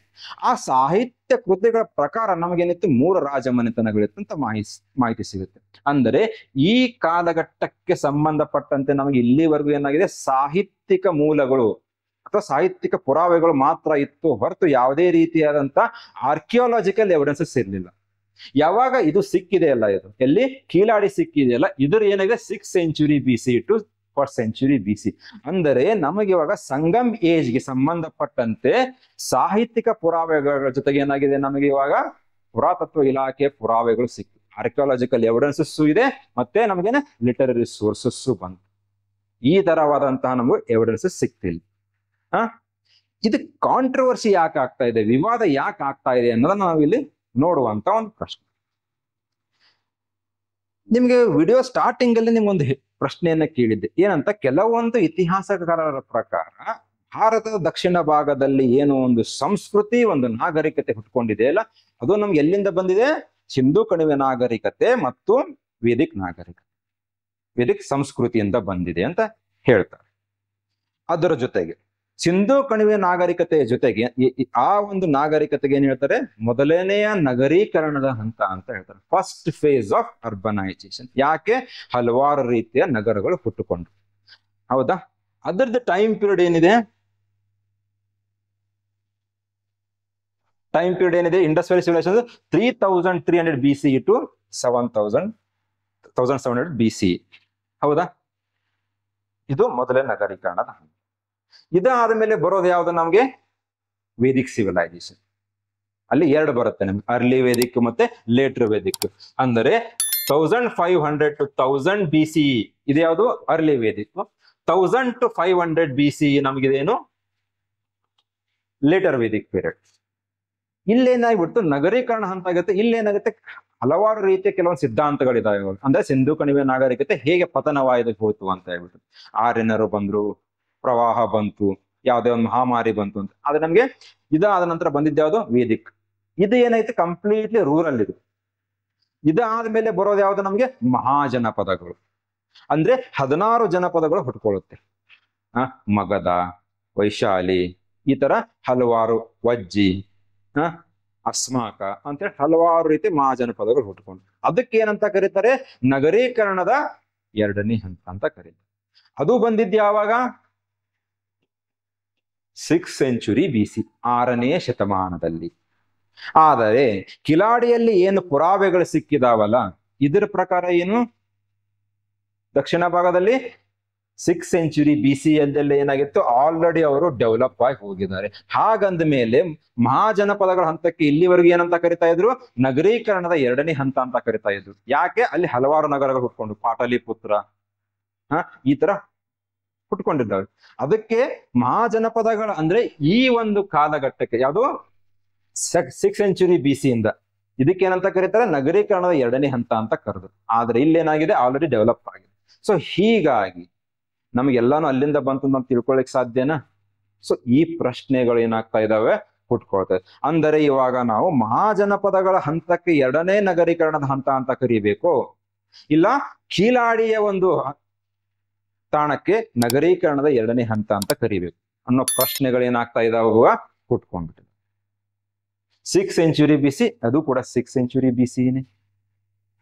ಆ ಸಾಹಿತ್ಯ ಕೃತಿಗಳ ಪ್ರಕಾರ ನಮಗೇನಿತ್ತು, 3 ರಾಜಮನೆತನಗಳಿತ್ತು ಅಂತ ಮಾಹಿತಿ ಸಿಗುತ್ತೆ. ಅಂದರೆ ಈ ಕಾಲಘಟ್ಟಕ್ಕೆ ಸಂಬಂಧಪಟ್ಟಂತೆ ನಮಗೆ ಇಲ್ಲಿವರೆಗೂ ಏನಾಗಿದೆ, ಸಾಹಿತ್ಯಿಕ ಮೂಲಗಳು ಅಥವಾ ಸಾಹಿತ್ಯಿಕ ಪುರಾವೆಗಳು ಮಾತ್ರ ಇತ್ತು ಹೊರತು ಯಾವುದೇ ರೀತಿಯಾದಂತ ಆರ್ಕಿಯಾಲಜಿಕಲ್ ಎವಿಡೆನ್ಸಸ್ ಇರಲಿಲ್ಲ. ಯಾವಾಗ ಇದು ಸಿಕ್ಕಿದೆಯಲ್ಲ, ಇದು ಎಲ್ಲಿ ಕೀಲಾಡಿ ಸಿಕ್ಕಿದೆಯಲ್ಲ, ಇದ್ರ ಏನಾಗಿದೆ 6th century BC to 1st century BC. ಅಂದರೆ ನಮಗೆ ಇವಾಗ ಸಂಗಮ್ ಏಜ್ ಗೆ ಸಂಬಂಧಪಟ್ಟಂತೆ ಸಾಹಿತ್ಯಿಕ ಪುರಾವೆಗಳ ಜೊತೆಗೆ ಏನಾಗಿದೆ, ನಮಗೆ ಇವಾಗ ಪುರಾತತ್ವ ಇಲಾಖೆ ಪುರಾವೆಗಳು ಸಿಕ್ಕಿದೆ, ಆರ್ಕಿಯಾಲಜಿಕಲ್ ಎವಿಡೆನ್ಸಸ್ ಇದೆ, ಮತ್ತೆ ನಮಗೇನೆ ಲಿಟರರಿ ಸೋರ್ಸಸ್ ಬಂತು. ಈ ತರವಾದಂತಹ ನಮಗೆ ಎವಿಡೆನ್ಸಸ್ ಸಿಕ್ತಿಲ್ಲ. ಇದು ಕಾಂಟ್ರವರ್ಸಿ ಯಾಕೆ ಆಗ್ತಾ ಇದೆ, ವಿವಾದ ಯಾಕೆ ಆಗ್ತಾ ಇದೆ ಅನ್ನೋದನ್ನ ನಾವಿಲ್ಲಿ ನೋಡುವಂತ ಒಂದು ಪ್ರಶ್ನೆ. ನಿಮ್ಗೆ ವಿಡಿಯೋ ಸ್ಟಾರ್ಟಿಂಗ್ ಅಲ್ಲಿ ನಿಮ್ಗೊಂದು ಪ್ರಶ್ನೆಯನ್ನ ಕೇಳಿದ್ದೆ, ಏನಂತ, ಕೆಲವೊಂದು ಇತಿಹಾಸಕಾರರ ಪ್ರಕಾರ ಭಾರತದ ದಕ್ಷಿಣ ಭಾಗದಲ್ಲಿ ಏನೋ ಒಂದು ಸಂಸ್ಕೃತಿ, ಒಂದು ನಾಗರಿಕತೆ ಹುಟ್ಕೊಂಡಿದೆ ಅಲ್ಲ, ಅದು ನಮ್ಗೆ ಎಲ್ಲಿಂದ ಬಂದಿದೆ, ಸಿಂಧೂ ಕಣಿವೆ ನಾಗರಿಕತೆ ಮತ್ತು ವೇದಿಕ್ ನಾಗರಿಕತೆ, ವೇದಿಕ್ ಸಂಸ್ಕೃತಿಯಿಂದ ಬಂದಿದೆ ಅಂತ ಹೇಳ್ತಾರೆ. ಅದರ ಜೊತೆಗೆ ಸಿಂಧೂ ಕಣಿವೆ ನಾಗರಿಕತೆಯ ಜೊತೆಗೆ ಆ ಒಂದು ನಾಗರಿಕತೆಗೆ ಏನ್ ಹೇಳ್ತಾರೆ, ಮೊದಲನೆಯ ನಗರೀಕರಣದ ಹಂತ ಅಂತ ಹೇಳ್ತಾರೆ, ಫಸ್ಟ್ ಫೇಸ್ ಆಫ್ ಅರ್ಬನೈಸೇಷನ್. ಯಾಕೆ, ಹಲವಾರು ರೀತಿಯ ನಗರಗಳು ಹುಟ್ಟುಕೊಂಡು, ಹೌದಾ. ಅದರದ್ದು ಟೈಮ್ ಪೀರಿಯಡ್ ಏನಿದೆ, industrial civilisation 3300 BCE to 1700 BCE, ಹೌದಾ. ಇದು ಮೊದಲನೇ ನಗರೀಕರಣದ ಹಂತ. ಇದಾದ ಮೇಲೆ ಬರೋದು ಯಾವ್ದು ನಮ್ಗೆ, ವೇದಿಕ್ ಸಿವಿಲೈಸೇಷನ್. ಅಲ್ಲಿ 2 ಬರುತ್ತೆ ನಮ್ಗೆ, ಅರ್ಲಿ ವೇದಿಕ್ ಮತ್ತೆ ಲೇಟರ್ ವೇದಿಕ್. ಅಂದರೆ 1500 ಟು 1000 BCE ಇದು ಯಾವುದು, ಅರ್ಲಿ ವೇದಿಕ್. 1000 ಟು 500 BCE ನಮಗಿದೇನು, ಲೇಟರ್ ವೇದಿಕ್ ಪೀರಿಯಡ್. ಇಲ್ಲೇನಾಗ್ಬಿಟ್ಟು ನಗರೀಕರಣ ಹಂತ ಆಗುತ್ತೆ. ಇಲ್ಲೇನಾಗುತ್ತೆ, ಹಲವಾರು ರೀತಿಯ ಕೆಲವೊಂದು ಸಿದ್ಧಾಂತಗಳಿದಾವೆ. ಅಂದ್ರೆ ಸಿಂಧೂ ಕಣಿವೆ ನಾಗರಿಕತೆ ಹೇಗೆ ಪತನವಾಯ್ದು ಹೋಯ್ತು ಅಂತ ಹೇಳ್ಬಿಟ್ಟು, ಆರ್ಯನರು ಬಂದ್ರು, ಪ್ರವಾಹ ಬಂತು, ಯಾವುದೇ ಒಂದು ಮಹಾಮಾರಿ ಬಂತು ಅಂತ. ಆದ್ರೆ ನಮ್ಗೆ ಇದಾದ ನಂತರ ಬಂದಿದ್ದ ಯಾವುದು, ವೇದಿಕ್. ಇದು ಏನಾಯ್ತು, ಕಂಪ್ಲೀಟ್ಲಿ ರೂರಲ್ ಇದು. ಇದಾದ್ಮೇಲೆ ಬರೋದು ಯಾವ್ದು ನಮ್ಗೆ ಮಹಾಜನಪದಗಳು. ಅಂದ್ರೆ 16 ಜನಪದಗಳು ಹುಟ್ಕೊಳ್ಳುತ್ತೆ. ಮಗಧ, ವೈಶಾಲಿ, ಈ ತರ ಹಲವಾರು, ವಜ್ಜಿ, ಅಸ್ಮಾಕ ಅಂತೇಳಿ ಹಲವಾರು ರೀತಿ ಮಹಾಜನಪದಗಳು ಹುಟ್ಕೊಂಡು, ಅದಕ್ಕೆ ಏನಂತ ಕರೀತಾರೆ, ನಗರೀಕರಣದ 2ನೇ ಹಂತ ಅಂತ ಕರೀತಾರೆ. ಅದು ಬಂದಿದ್ದು ಯಾವಾಗ? 6th century BC, 6ನೇ ಶತಮಾನದಲ್ಲಿ. ಆದರೆ ಕಿಲಾಡಿಯಲ್ಲಿ ಏನು ಪುರಾವೆಗಳು ಸಿಕ್ಕಿದಾವಲ್ಲ, ಇದರ ಪ್ರಕಾರ ಏನು, ದಕ್ಷಿಣ ಭಾಗದಲ್ಲಿ 6th century BC ಯಲ್ಲೆಲ್ಲ ಏನಾಗಿತ್ತು, ಆಲ್ರೆಡಿ ಅವರು ಡೆವಲಪ್ ಆಗಿ ಹೋಗಿದ್ದಾರೆ. ಹಾಗಂದ ಮೇಲೆ ಮಹಾಜನಪದಗಳ ಹಂತಕ್ಕೆ ಇಲ್ಲಿವರೆಗೂ ಏನಂತ ಕರಿತಾ ಇದ್ರು, ನಗರೀಕರಣದ 2ನೇ ಹಂತ ಅಂತ ಕರಿತಾ ಇದ್ರು. ಯಾಕೆ? ಅಲ್ಲಿ ಹಲವಾರು ನಗರಗಳು ಹುಟ್ಕೊಂಡು, ಪಾಟಲಿಪುತ್ರ ಈ ತರ ಹುಟ್ಕೊಂಡಿದ್ದಾವೆ. ಅದಕ್ಕೆ ಮಹಾಜನಪದಗಳ ಅಂದ್ರೆ ಈ ಒಂದು ಕಾಲಘಟ್ಟಕ್ಕೆ, ಯಾವುದು 6th century BC ಇಂದ ಇದಕ್ಕೆ ಏನಂತ ಕರೀತಾರೆ, ನಗರೀಕರಣದ 2ನೇ ಹಂತ ಅಂತ ಕರೆದ್ರು. ಆದ್ರೆ ಇಲ್ಲೇನಾಗಿದೆ, ಆಲ್ರೆಡಿ ಡೆವಲಪ್ ಆಗಿದೆ. ಸೊ ಹೀಗಾಗಿ ನಮಗೆಲ್ಲಾನು ಅಲ್ಲಿಂದ ಬಂತು ಅಂತ ತಿಳ್ಕೊಳಕ್ ಸಾಧ್ಯನಾ? ಸೊ ಈ ಪ್ರಶ್ನೆಗಳು ಏನಾಗ್ತಾ ಇದಾವೆ, ಹುಟ್ಕೊಳ್ತವೆ. ಅಂದರೆ ಇವಾಗ ನಾವು ಮಹಾಜನಪದಗಳ ಹಂತಕ್ಕೆ 2ನೇ ನಗರೀಕರಣದ ಹಂತ ಅಂತ ಕರಿಬೇಕು, ಇಲ್ಲ ಕೀಲಾಡಿಯ ಒಂದು ತಾಣಕ್ಕೆ ನಗರೀಕರಣದ 2ನೇ ಹಂತ ಅಂತ ಕರಿಬೇಕು ಅನ್ನೋ ಪ್ರಶ್ನೆಗಳು ಏನಾಗ್ತಾ ಇದಾವ, ಹುಟ್ಕೊಂಡ್ಬಿಟ್ಟಿದೆ. 6th century BC, ಅದು ಕೂಡ 6th century BC,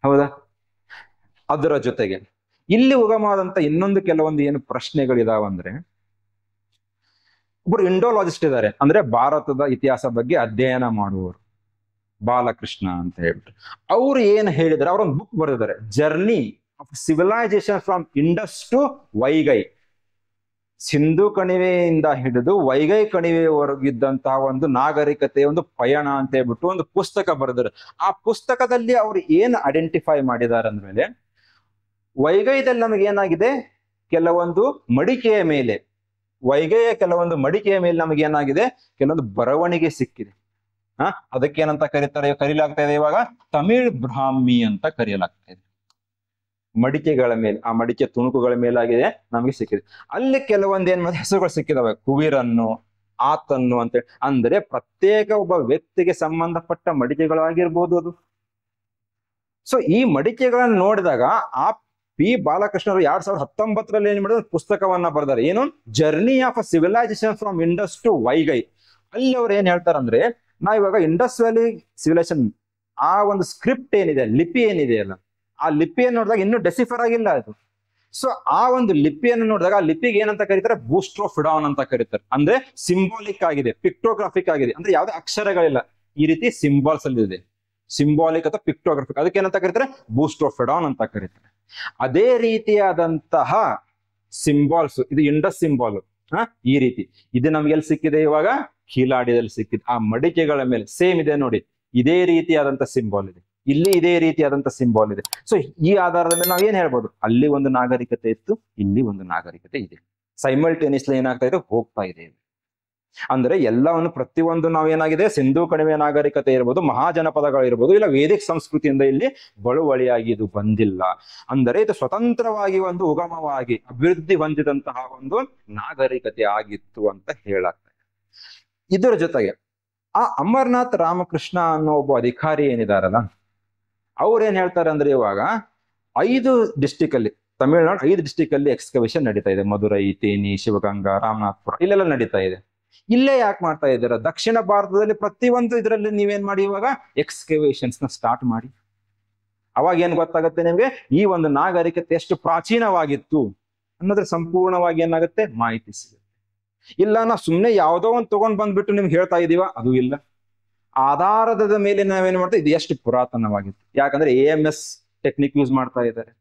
ಹೌದಾ? ಅದರ ಜೊತೆಗೆ ಇಲ್ಲಿ ಉಗಮವಾದಂತ ಇನ್ನೊಂದು ಕೆಲವೊಂದು ಏನು ಪ್ರಶ್ನೆಗಳಿದಾವಂದ್ರೆ, ಒಬ್ರು ಇಂಡೋಲಾಜಿಸ್ಟ್ ಇದ್ದಾರೆ, ಅಂದ್ರೆ ಭಾರತದ ಇತಿಹಾಸ ಬಗ್ಗೆ ಅಧ್ಯಯನ ಮಾಡುವವರು, ಬಾಲಕೃಷ್ಣ ಅಂತ ಹೇಳ್ಬಿಟ್ಟು. ಅವ್ರು ಏನ್ ಹೇಳಿದಾರೆ, ಅವರೊಂದು ಬುಕ್ ಬರೆದಿದ್ದಾರೆ, journey of civilisation from Indus to Vaigai. Sindhu ಕಣಿವೆಯಿಂದ ಹಿಡಿದು ವೈಗೈ ಕಣಿವೆವರೆಗಿದ್ದಂತಹ ಒಂದು ನಾಗರಿಕತೆಯ ಒಂದು ಪಯಣ ಅಂತ ಹೇಳ್ಬಿಟ್ಟು ಒಂದು ಪುಸ್ತಕ ಬರೆದರು. ಆ ಪುಸ್ತಕದಲ್ಲಿ ಅವ್ರು ಏನ್ ಐಡೆಂಟಿಫೈ ಮಾಡಿದ್ದಾರೆ ಅಂದ್ಮೇಲೆ, ವೈಗೈದಲ್ಲಿ ನಮಗೆ ಏನಾಗಿದೆ, ಕೆಲವೊಂದು ಮಡಿಕೆಯ ಮೇಲೆ, ವೈಗೈಯ ಕೆಲವೊಂದು ಮಡಿಕೆಯ ಮೇಲೆ ನಮಗೆ ಏನಾಗಿದೆ, ಕೆಲವೊಂದು ಬರವಣಿಗೆ ಸಿಕ್ಕಿದೆ. ಅದಕ್ಕೇನಂತ ಕರೀಲಾಗ್ತಾ ಇದೆ ಇವಾಗ, ತಮಿಳ್ ಬ್ರಾಹ್ಮಿ ಅಂತ ಕರೆಯಲಾಗ್ತಾ ಇದೆ. ಮಡಿಕೆಗಳ ಮೇಲೆ, ಆ ಮಡಿಕೆ ತುಣುಕುಗಳ ಮೇಲಾಗಿದೆ ನಮಗೆ ಸಿಕ್ಕಿದೆ. ಅಲ್ಲಿ ಕೆಲವೊಂದು ಏನ್ ಹೆಸರುಗಳು ಸಿಕ್ಕಿದಾವೆ, ಕುವೀರನ್ನು, ಆತನ್ನು ಅಂತೇಳಿ. ಅಂದ್ರೆ ಪ್ರತ್ಯೇಕ ಒಬ್ಬ ವ್ಯಕ್ತಿಗೆ ಸಂಬಂಧಪಟ್ಟ ಮಡಿಕೆಗಳಾಗಿರ್ಬೋದು ಅದು. ಸೊ ಈ ಮಡಿಕೆಗಳನ್ನು ನೋಡಿದಾಗ ಆ ಪಿ ಬಾಲಕೃಷ್ಣರು 2019 ಏನ್ ಮಾಡಿದ್ರು, ಪುಸ್ತಕವನ್ನ ಬರೆದಾರೆ. ಏನು, journey of a civilisation from Indus to Vaigai. ಅಲ್ಲಿ ಅವ್ರು ಏನ್ ಹೇಳ್ತಾರಂದ್ರೆ, ನಾವ್ ಇವಾಗ ಇಂಡಸ್ ವ್ಯಾಲಿ ಸಿವಿಲೈಸೇಷನ್ ಆ ಒಂದು ಸ್ಕ್ರಿಪ್ಟ್ ಏನಿದೆ, ಲಿಪಿ ಏನಿದೆ ಅಲ್ಲ, ಆ ಲಿಪಿಯನ್ನು ನೋಡಿದಾಗ ಇನ್ನೂ ಡೆಸಿಫರ್ ಆಗಿಲ್ಲ ಅದು. ಸೊ ಆ ಒಂದು ಲಿಪಿಯನ್ನು ನೋಡಿದಾಗ ಆ ಲಿಪಿಗೆ ಏನಂತ ಕರೀತಾರೆ, ಬೂಸ್ಟ್ರೋಫಿಡಾನ್ ಅಂತ ಕರೀತಾರೆ. ಅಂದ್ರೆ ಸಿಂಬಾಲಿಕ್ ಆಗಿದೆ, ಪಿಕ್ಟೋಗ್ರಾಫಿಕ್ ಆಗಿದೆ, ಅಂದ್ರೆ ಯಾವುದೇ ಅಕ್ಷರಗಳಿಲ್ಲ, ಈ ರೀತಿ ಸಿಂಬಾಲ್ಸ್ ಅಲ್ಲಿ ಇದೆ, ಸಿಂಬಾಲಿಕ್ ಅಥವಾ ಪಿಕ್ಟೋಗ್ರಾಫಿಕ್. ಅದಕ್ಕೆ ಏನಂತ ಕರೀತಾರೆ, ಬೂಸ್ಟ್ರೋಫಿಡಾನ್ ಅಂತ ಕರೀತಾರೆ. ಅದೇ ರೀತಿಯಾದಂತಹ ಸಿಂಬಾಲ್ಸ್, ಇದು ಇಂಡಸ್ ಸಿಂಬಾಲ್. ಈ ರೀತಿ ಇದು ನಮ್ಗೆ ಎಲ್ಲಿ ಸಿಕ್ಕಿದೆ, ಇವಾಗ ಕೀಲಾಡಿಯಲ್ಲಿ ಸಿಕ್ಕಿದೆ. ಆ ಮಡಿಕೆಗಳ ಮೇಲೆ ಸೇಮ್ ಇದೆ ನೋಡಿ, ಇದೇ ರೀತಿಯಾದಂತ ಸಿಂಬಾಲ್ ಇದೆ, ಇಲ್ಲಿ ಇದೇ ರೀತಿಯಾದಂತ ಸಿಂಬಾಲ್ ಇದೆ. ಸೊ ಈ ಆಧಾರದ ಮೇಲೆ ನಾವ್ ಏನ್ ಹೇಳ್ಬೋದು, ಅಲ್ಲಿ ಒಂದು ನಾಗರಿಕತೆ ಇತ್ತು, ಇಲ್ಲಿ ಒಂದು ನಾಗರಿಕತೆ ಇದೆ, ಸೈಮಲ್ಟೇನಿಯಸ್ಲಿ ಏನಾಗ್ತಾ ಇದೆ, ಹೋಗ್ತಾ ಇದೆ. ಅಂದ್ರೆ ಎಲ್ಲವನ್ನು ಪ್ರತಿಯೊಂದು ನಾವೇನಾಗಿದೆ, ಸಿಂಧು ಕಣಿವೆ ನಾಗರಿಕತೆ ಇರ್ಬೋದು, ಮಹಾಜನಪದಗಳು ಇರ್ಬೋದು, ಇಲ್ಲ ವೇದಿಕ್ ಸಂಸ್ಕೃತಿಯಿಂದ ಇಲ್ಲಿ ಬಳುವಳಿಯಾಗಿ ಇದು ಬಂದಿಲ್ಲ. ಅಂದರೆ ಇದು ಸ್ವತಂತ್ರವಾಗಿ ಒಂದು ಉಗಮವಾಗಿ ಅಭಿವೃದ್ಧಿ ಹೊಂದಿದಂತಹ ಒಂದು ನಾಗರಿಕತೆ ಆಗಿತ್ತು ಅಂತ ಹೇಳಾಗ್ತದೆ. ಇದರ ಜೊತೆಗೆ ಆ ಅಮರನಾಥ್ ರಾಮಕೃಷ್ಣ ಅನ್ನೋ ಒಬ್ಬ ಅಧಿಕಾರಿ ಏನಿದಾರಲ್ಲ, ಅವ್ರೇನ್ ಹೇಳ್ತಾರೆ ಅಂದ್ರೆ, ಇವಾಗ 5 ಡಿಸ್ಟಿಕ್ ಅಲ್ಲಿ, ತಮಿಳುನಾಡು 5 ಡಿಸ್ಟಿಕ್ ಅಲ್ಲಿ ಎಕ್ಸ್ಕವೇಷನ್ ನಡೀತಾ ಇದೆ. ಮಧುರೈ, ತೇನಿ, ಶಿವಗಂಗಾ, ರಾಮನಾಥ್ಪುರ, ಇಲ್ಲೆಲ್ಲ ನಡೀತಾ ಇದೆ. ಇಲ್ಲೇ ಯಾಕೆ ಮಾಡ್ತಾ ಇದ್ದೀರಾ, ದಕ್ಷಿಣ ಭಾರತದಲ್ಲಿ ಪ್ರತಿಯೊಂದು ಇದರಲ್ಲಿ ನೀವೇನ್ ಮಾಡಿ, ಇವಾಗ ಎಕ್ಸ್ಕವೇಷನ್ಸ್ ನ ಸ್ಟಾರ್ಟ್ ಮಾಡಿ. ಅವಾಗ ಏನ್ ಗೊತ್ತಾಗುತ್ತೆ ನಿಮ್ಗೆ, ಈ ಒಂದು ನಾಗರಿಕತೆ ಎಷ್ಟು ಪ್ರಾಚೀನವಾಗಿತ್ತು ಅನ್ನೋದ್ರ ಸಂಪೂರ್ಣವಾಗಿ ಏನಾಗುತ್ತೆ, ಮಾಹಿತಿ ಸಿಗುತ್ತೆ. ಇಲ್ಲ ನಾವು ಸುಮ್ಮನೆ ಯಾವುದೋ ಒಂದು ತಗೊಂಡ್ ಬಂದ್ಬಿಟ್ಟು ನಿಮ್ಗೆ ಹೇಳ್ತಾ ಇದೀವ, ಅದು ಇಲ್ಲ. ಆಧಾರದ ಮೇಲೆ ನಾವೇನ್ ಮಾಡ್ತೀವಿ, ಇದು ಎಷ್ಟು ಪುರಾತನವಾಗಿತ್ತು. ಯಾಕಂದ್ರೆ AMS ಟೆಕ್ನಿಕ್ ಯೂಸ್ ಮಾಡ್ತಾ ಇದ್ದಾರೆ,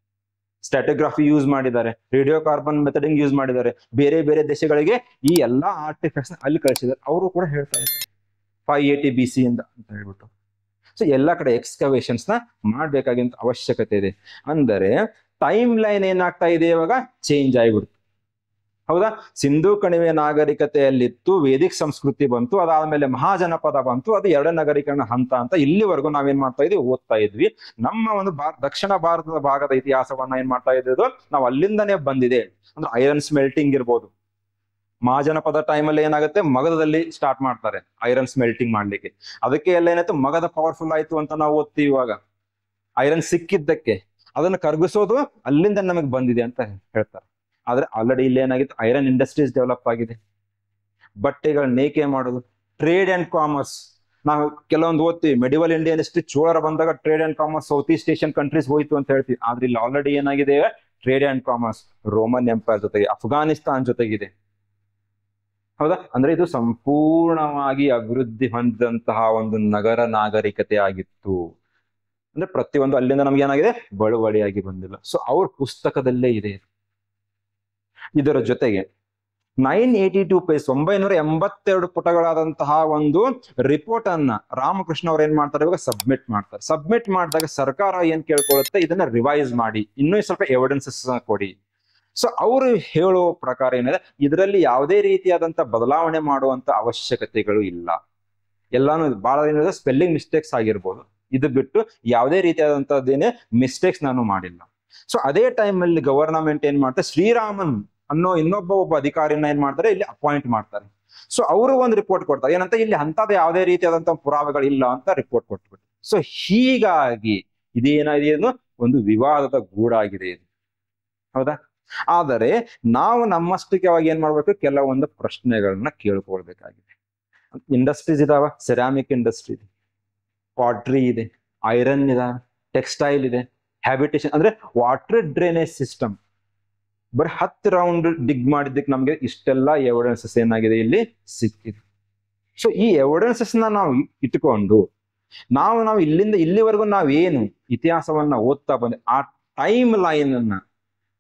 ಸ್ಟ್ಯಾಟಿಗ್ರಫಿ ಯೂಸ್ ಮಾಡಿದ್ದಾರೆ, ರೇಡಿಯೋ ಕಾರ್ಬನ್ ಮೆಥಡಿಂಗ್ ಯೂಸ್ ಮಾಡಿದ್ದಾರೆ. ಬೇರೆ ಬೇರೆ ದೇಶಗಳಿಗೆ ಈ ಎಲ್ಲಾ ಆರ್ಟಿಫ್ಯಾಕ್ಟ್ಸ್ ಅಲ್ಲಿ ಕಳಿಸಿದ್ದಾರೆ. ಅವರು ಕೂಡ ಹೇಳ್ತಾ ಇದ್ದಾರೆ 580 BC ಇಂದ ಅಂತ ಹೇಳ್ಬಿಟ್ಟು. ಸೊ ಎಲ್ಲಾ ಕಡೆ ಎಕ್ಸ್ಕವೇಷನ್ಸ್ ನ ಮಾಡ್ಬೇಕಾಗಿಂತ ಅವಶ್ಯಕತೆ ಇದೆ. ಅಂದರೆ ಟೈಮ್ ಲೈನ್ ಏನಾಗ್ತಾ ಇದೆ, ಇವಾಗ ಚೇಂಜ್ ಆಗಿಬಿಡ್ತು. ಹೌದಾ, ಸಿಂಧು ಕಣಿವೆ ನಾಗರಿಕತೆಯಲ್ಲಿತ್ತು, ವೇದಿಕ್ ಸಂಸ್ಕೃತಿ ಬಂತು, ಅದಾದ್ಮೇಲೆ ಮಹಾಜನಪದ ಬಂತು, ಅದು 2ನೇ ನಗರೀಕರಣ ಹಂತ ಅಂತ ಇಲ್ಲಿವರೆಗೂ ನಾವೇನ್ ಮಾಡ್ತಾ ಇದ್ವಿ, ಓದ್ತಾ ಇದ್ವಿ. ನಮ್ಮ ಒಂದು ದಕ್ಷಿಣ ಭಾರತದ ಭಾಗದ ಇತಿಹಾಸವನ್ನ ಏನ್ ಮಾಡ್ತಾ ಇದ್ದು, ನಾವು ಅಲ್ಲಿಂದನೇ ಬಂದಿದೆ. ಅಂದ್ರೆ ಐರನ್ ಸ್ಮೆಲ್ಟಿಂಗ್ ಇರ್ಬೋದು. ಮಹಾಜನಪದ ಟೈಮಲ್ಲಿ ಏನಾಗುತ್ತೆ, ಮಗಧದಲ್ಲಿ ಸ್ಟಾರ್ಟ್ ಮಾಡ್ತಾರೆ ಐರನ್ ಸ್ಮೆಲ್ಟಿಂಗ್ ಮಾಡ್ಲಿಕ್ಕೆ. ಅದಕ್ಕೆ ಎಲ್ಲ ಏನಾಯ್ತು, ಮಗಧ ಪವರ್ಫುಲ್ ಆಯ್ತು ಅಂತ ನಾವು ಓದ್ತೀವಿ. ಇವಾಗ ಐರನ್ ಸಿಕ್ಕಿದ್ದಕ್ಕೆ ಅದನ್ನು ಕರಗಿಸೋದು ಅಲ್ಲಿಂದ ನಮಗೆ ಬಂದಿದೆ ಅಂತ ಹೇಳ್ತಾರೆ. ಆದ್ರೆ ಆಲ್ರೆಡಿ ಇಲ್ಲಿ ಏನಾಗಿತ್ತು, ಐರನ್ ಇಂಡಸ್ಟ್ರೀಸ್ ಡೆವಲಪ್ ಆಗಿದೆ. ಬಟ್ಟೆಗಳ ನೇಯ್ಕೆ ಮಾಡೋದು, ಟ್ರೇಡ್ ಅಂಡ್ ಕಾಮರ್ಸ್. ನಾವು ಕೆಲವೊಂದು ಓದ್ತೀವಿ ಮೆಡಿವಲ್ ಇಂಡಿಯನ್ ಹಿಸ್ಟ್ರಿ, ಚೋಳರ ಬಂದಾಗ trade and commerce south East Asian countries ಹೋಯ್ತು ಅಂತ ಹೇಳ್ತೀವಿ. ಆದ್ರೆ ಇಲ್ಲಿ ಆಲ್ರೆಡಿ ಏನಾಗಿದೆ, trade and commerce Roman empire ಜೊತೆಗೆ, ಅಫ್ಘಾನಿಸ್ತಾನ್ ಜೊತೆಗಿದೆ. ಹೌದಾ? ಅಂದ್ರೆ ಇದು ಸಂಪೂರ್ಣವಾಗಿ ಅಭಿವೃದ್ಧಿ ಹೊಂದಿದಂತಹ ಒಂದು ನಗರ ನಾಗರಿಕತೆ ಆಗಿತ್ತು. ಅಂದ್ರೆ ಪ್ರತಿಯೊಂದು ಅಲ್ಲಿಂದ ನಮ್ಗೆ ಏನಾಗಿದೆ, ಬಳುವಳಿಯಾಗಿ ಬಂದಿಲ್ಲ. ಸೊ ಅವ್ರ ಪುಸ್ತಕದಲ್ಲೇ ಇದೆ. ಇದರ ಜೊತೆಗೆ 982 ಪೇಜ್ 982 ಪುಟಗಳಾದಂತಹ ಒಂದು ರಿಪೋರ್ಟ್ ಅನ್ನ ರಾಮಕೃಷ್ಣ ಅವ್ರು ಏನ್ ಮಾಡ್ತಾರೆ, ಇವಾಗ ಸಬ್ಮಿಟ್ ಮಾಡ್ತಾರೆ. ಸಬ್ಮಿಟ್ ಮಾಡಿದಾಗ ಸರ್ಕಾರ ಏನ್ ಕೇಳ್ಕೊಳ್ಳುತ್ತೆ, ಇದನ್ನ ರಿವೈಸ್ ಮಾಡಿ, ಇನ್ನೂ ಸ್ವಲ್ಪ ಎವಿಡೆನ್ಸಸ್ ಕೊಡಿ. ಸೊ ಅವರು ಹೇಳೋ ಪ್ರಕಾರ ಏನಿದೆ, ಇದರಲ್ಲಿ ಯಾವುದೇ ರೀತಿಯಾದಂತ ಬದಲಾವಣೆ ಮಾಡುವಂತ ಅವಶ್ಯಕತೆಗಳು ಇಲ್ಲ. ಎಲ್ಲಾನು ಬಹಳ ಏನಿದೆ ಸ್ಪೆಲ್ಲಿಂಗ್ ಮಿಸ್ಟೇಕ್ಸ್ ಆಗಿರ್ಬೋದು, ಇದು ಬಿಟ್ಟು ಯಾವುದೇ ರೀತಿಯಾದಂತದ್ದೇನೆ ಮಿಸ್ಟೇಕ್ಸ್ ನಾನು ಮಾಡಿಲ್ಲ. ಸೊ ಅದೇ ಟೈಮ್ ಅಲ್ಲಿ ಗವರ್ನಮೆಂಟ್ ಏನ್ ಮಾಡ್ತಾರೆ, ಶ್ರೀರಾಮನ್ ಅನ್ನೋ ಒಬ್ಬ ಅಧಿಕಾರಿನ ಏನ್ ಮಾಡ್ತಾರೆ, ಇಲ್ಲಿ ಅಪಾಯಿಂಟ್ ಮಾಡ್ತಾರೆ. ಸೊ ಅವರು ಒಂದು ರಿಪೋರ್ಟ್ ಕೊಡ್ತಾರೆ, ಏನಂತ ಇಲ್ಲಿ ಅಂತದ್ದು ಯಾವುದೇ ರೀತಿಯಾದಂತ ಪುರಾವೆಗಳು ಇಲ್ಲ ಅಂತ ರಿಪೋರ್ಟ್ ಕೊಟ್ಬಿಟ್ಟು. ಸೊ ಹೀಗಾಗಿ ಇದೇನಾಗಿದೆ, ಒಂದು ವಿವಾದದ ಗೂಡಾಗಿದೆ ಇದು. ಹೌದಾ? ಆದರೆ ನಾವು ನಮ್ಮಷ್ಟಕ್ಕೆ ಅವಾಗ ಏನ್ ಮಾಡ್ಬೇಕು, ಕೆಲವೊಂದು ಪ್ರಶ್ನೆಗಳನ್ನ ಕೇಳ್ಕೊಳ್ಬೇಕಾಗಿದೆ. ಇಂಡಸ್ಟ್ರೀಸ್ ಇದಾವ, ಸೆರಾಮಿಕ್ ಇಂಡಸ್ಟ್ರಿ ಇದೆ, ಪಾಟ್ರಿ ಇದೆ, ಐರನ್ ಇದೆ, ಟೆಕ್ಸ್ಟೈಲ್ ಇದೆ, ಹ್ಯಾಬಿಟೇಷನ್ ಅಂದ್ರೆ ವಾಟರ್ ಡ್ರೈನೇಜ್ ಸಿಸ್ಟಮ್. ಬರೀ 10 ರೌಂಡ್ ಡಿಗ್ ಮಾಡಿದ್ದಕ್ಕೆ ನಮ್ಗೆ ಇಷ್ಟೆಲ್ಲ ಎವಿಡೆನ್ಸಸ್ ಏನಾಗಿದೆ ಇಲ್ಲಿ ಸಿಕ್ಕಿದೆ. ಸೊ ಈ ಎವಿಡೆನ್ಸಸ್ ನಾವು ಇಟ್ಕೊಂಡು ನಾವು ಇಲ್ಲಿಂದ ಇಲ್ಲಿವರೆಗೂ ನಾವೇನು ಇತಿಹಾಸವನ್ನ ಓದ್ತಾ ಬಂದೆ, ಆ ಟೈಮ್ ಲೈನ್ ಅನ್ನ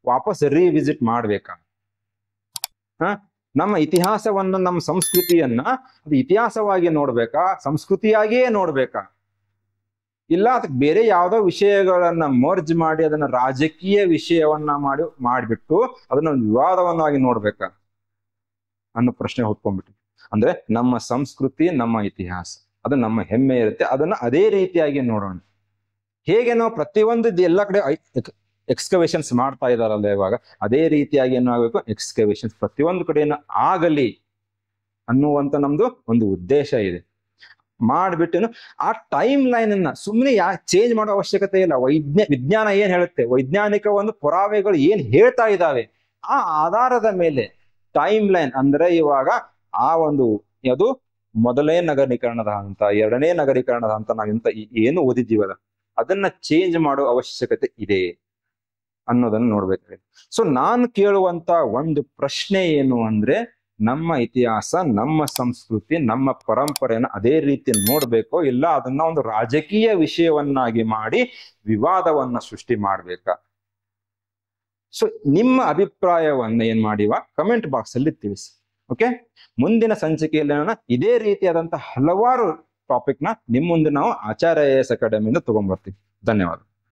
ವಾಪಸ್ ರಿವಿಸಿಟ್ ಮಾಡ್ಬೇಕಾ? ನಮ್ಮ ಇತಿಹಾಸವನ್ನ, ನಮ್ಮ ಸಂಸ್ಕೃತಿಯನ್ನ ಅದು ಇತಿಹಾಸವಾಗಿ ನೋಡ್ಬೇಕಾ, ಸಂಸ್ಕೃತಿಯಾಗಿಯೇ ನೋಡ್ಬೇಕಾ? ಇಲ್ಲ ಅದಕ್ಕೆ ಬೇರೆ ಯಾವ್ದೋ ವಿಷಯಗಳನ್ನ ಮರ್ಜ್ ಮಾಡಿ ಅದನ್ನ ರಾಜಕೀಯ ವಿಷಯವನ್ನ ಮಾಡಿಬಿಟ್ಟು ಅದನ್ನ ಒಂದು ವಿವಾದವನ್ನಾಗಿ ನೋಡ್ಬೇಕಾ ಅನ್ನೋ ಪ್ರಶ್ನೆ ಹೊತ್ಕೊಂಡ್ಬಿಟ್ಟು. ಅಂದ್ರೆ ನಮ್ಮ ಸಂಸ್ಕೃತಿ, ನಮ್ಮ ಇತಿಹಾಸ ಅದು ನಮ್ಮ ಹೆಮ್ಮೆ ಇರುತ್ತೆ, ಅದನ್ನ ಅದೇ ರೀತಿಯಾಗಿ ನೋಡೋಣ. ಹೇಗೆ ನಾವು ಪ್ರತಿಯೊಂದು ಎಲ್ಲ ಕಡೆ ಎಕ್ಸ್ಕವೇಷನ್ಸ್ ಮಾಡ್ತಾ ಇದಾರಲ್ಲ ಇವಾಗ, ಅದೇ ರೀತಿಯಾಗಿ ಏನಾಗಬೇಕು, ಎಕ್ಸ್ಕವೇಷನ್ಸ್ ಪ್ರತಿಯೊಂದು ಕಡೆಯನ್ನು ಆಗಲಿ ಅನ್ನುವಂತ ನಮ್ದು ಒಂದು ಉದ್ದೇಶ ಇದೆ. ಮಾಡ್ಬಿಟ್ಟು ಆ ಟೈಮ್ ಲೈನ್ ಅನ್ನ ಸುಮ್ಮನೆ ಚೇಂಜ್ ಮಾಡೋ ಅವಶ್ಯಕತೆ ಇಲ್ಲ. ವಿಜ್ಞಾನ ಏನ್ ಹೇಳುತ್ತೆ, ವೈಜ್ಞಾನಿಕ ಒಂದು ಪುರಾವೆಗಳು ಏನ್ ಹೇಳ್ತಾ ಇದ್ದಾವೆ, ಆ ಆಧಾರದ ಮೇಲೆ ಟೈಮ್ ಲೈನ್ ಅಂದ್ರೆ ಇವಾಗ ಆ ಒಂದು ಅದು ಮೊದಲನೇ ನಗರೀಕರಣದ ಹಂತ, ಎರಡನೇ ನಗರೀಕರಣದ ಹಂತ, ನಾವಿಂತ ಏನು ಓದಿದ್ದೀವಲ್ಲ ಅದನ್ನ ಚೇಂಜ್ ಮಾಡೋ ಅವಶ್ಯಕತೆ ಇದೆ ಅನ್ನೋದನ್ನ ನೋಡ್ಬೇಕಾಗಿದೆ. ಸೊ ನಾನು ಕೇಳುವಂತ ಒಂದು ಪ್ರಶ್ನೆ ಏನು ಅಂದ್ರೆ, ನಮ್ಮ ಇತಿಹಾಸ, ನಮ್ಮ ಸಂಸ್ಕೃತಿ, ನಮ್ಮ ಪರಂಪರೆಯನ್ನು ಅದೇ ರೀತಿ ನೋಡ್ಬೇಕೋ, ಇಲ್ಲ ಅದನ್ನ ಒಂದು ರಾಜಕೀಯ ವಿಷಯವನ್ನಾಗಿ ಮಾಡಿ ವಿವಾದವನ್ನ ಸೃಷ್ಟಿ ಮಾಡ್ಬೇಕಾ? ಸೊ ನಿಮ್ಮ ಅಭಿಪ್ರಾಯವನ್ನ ಏನ್ ಮಾಡಿವ ಕಮೆಂಟ್ ಬಾಕ್ಸ್ ಅಲ್ಲಿ ತಿಳಿಸಿ. ಓಕೆ, ಮುಂದಿನ ಸಂಚಿಕೆಯಲ್ಲಿ ನಾನು ಇದೇ ರೀತಿಯಾದಂತಹ ಹಲವಾರು ಟಾಪಿಕ್ ನ ನಿಮ್ಮ ಮುಂದೆ ನಾವು ಆಚಾರ್ಯ IAS ಅಕಾಡೆಮಿಯಿಂದ ತಗೊಂಡ್ಬರ್ತೀವಿ. ಧನ್ಯವಾದ.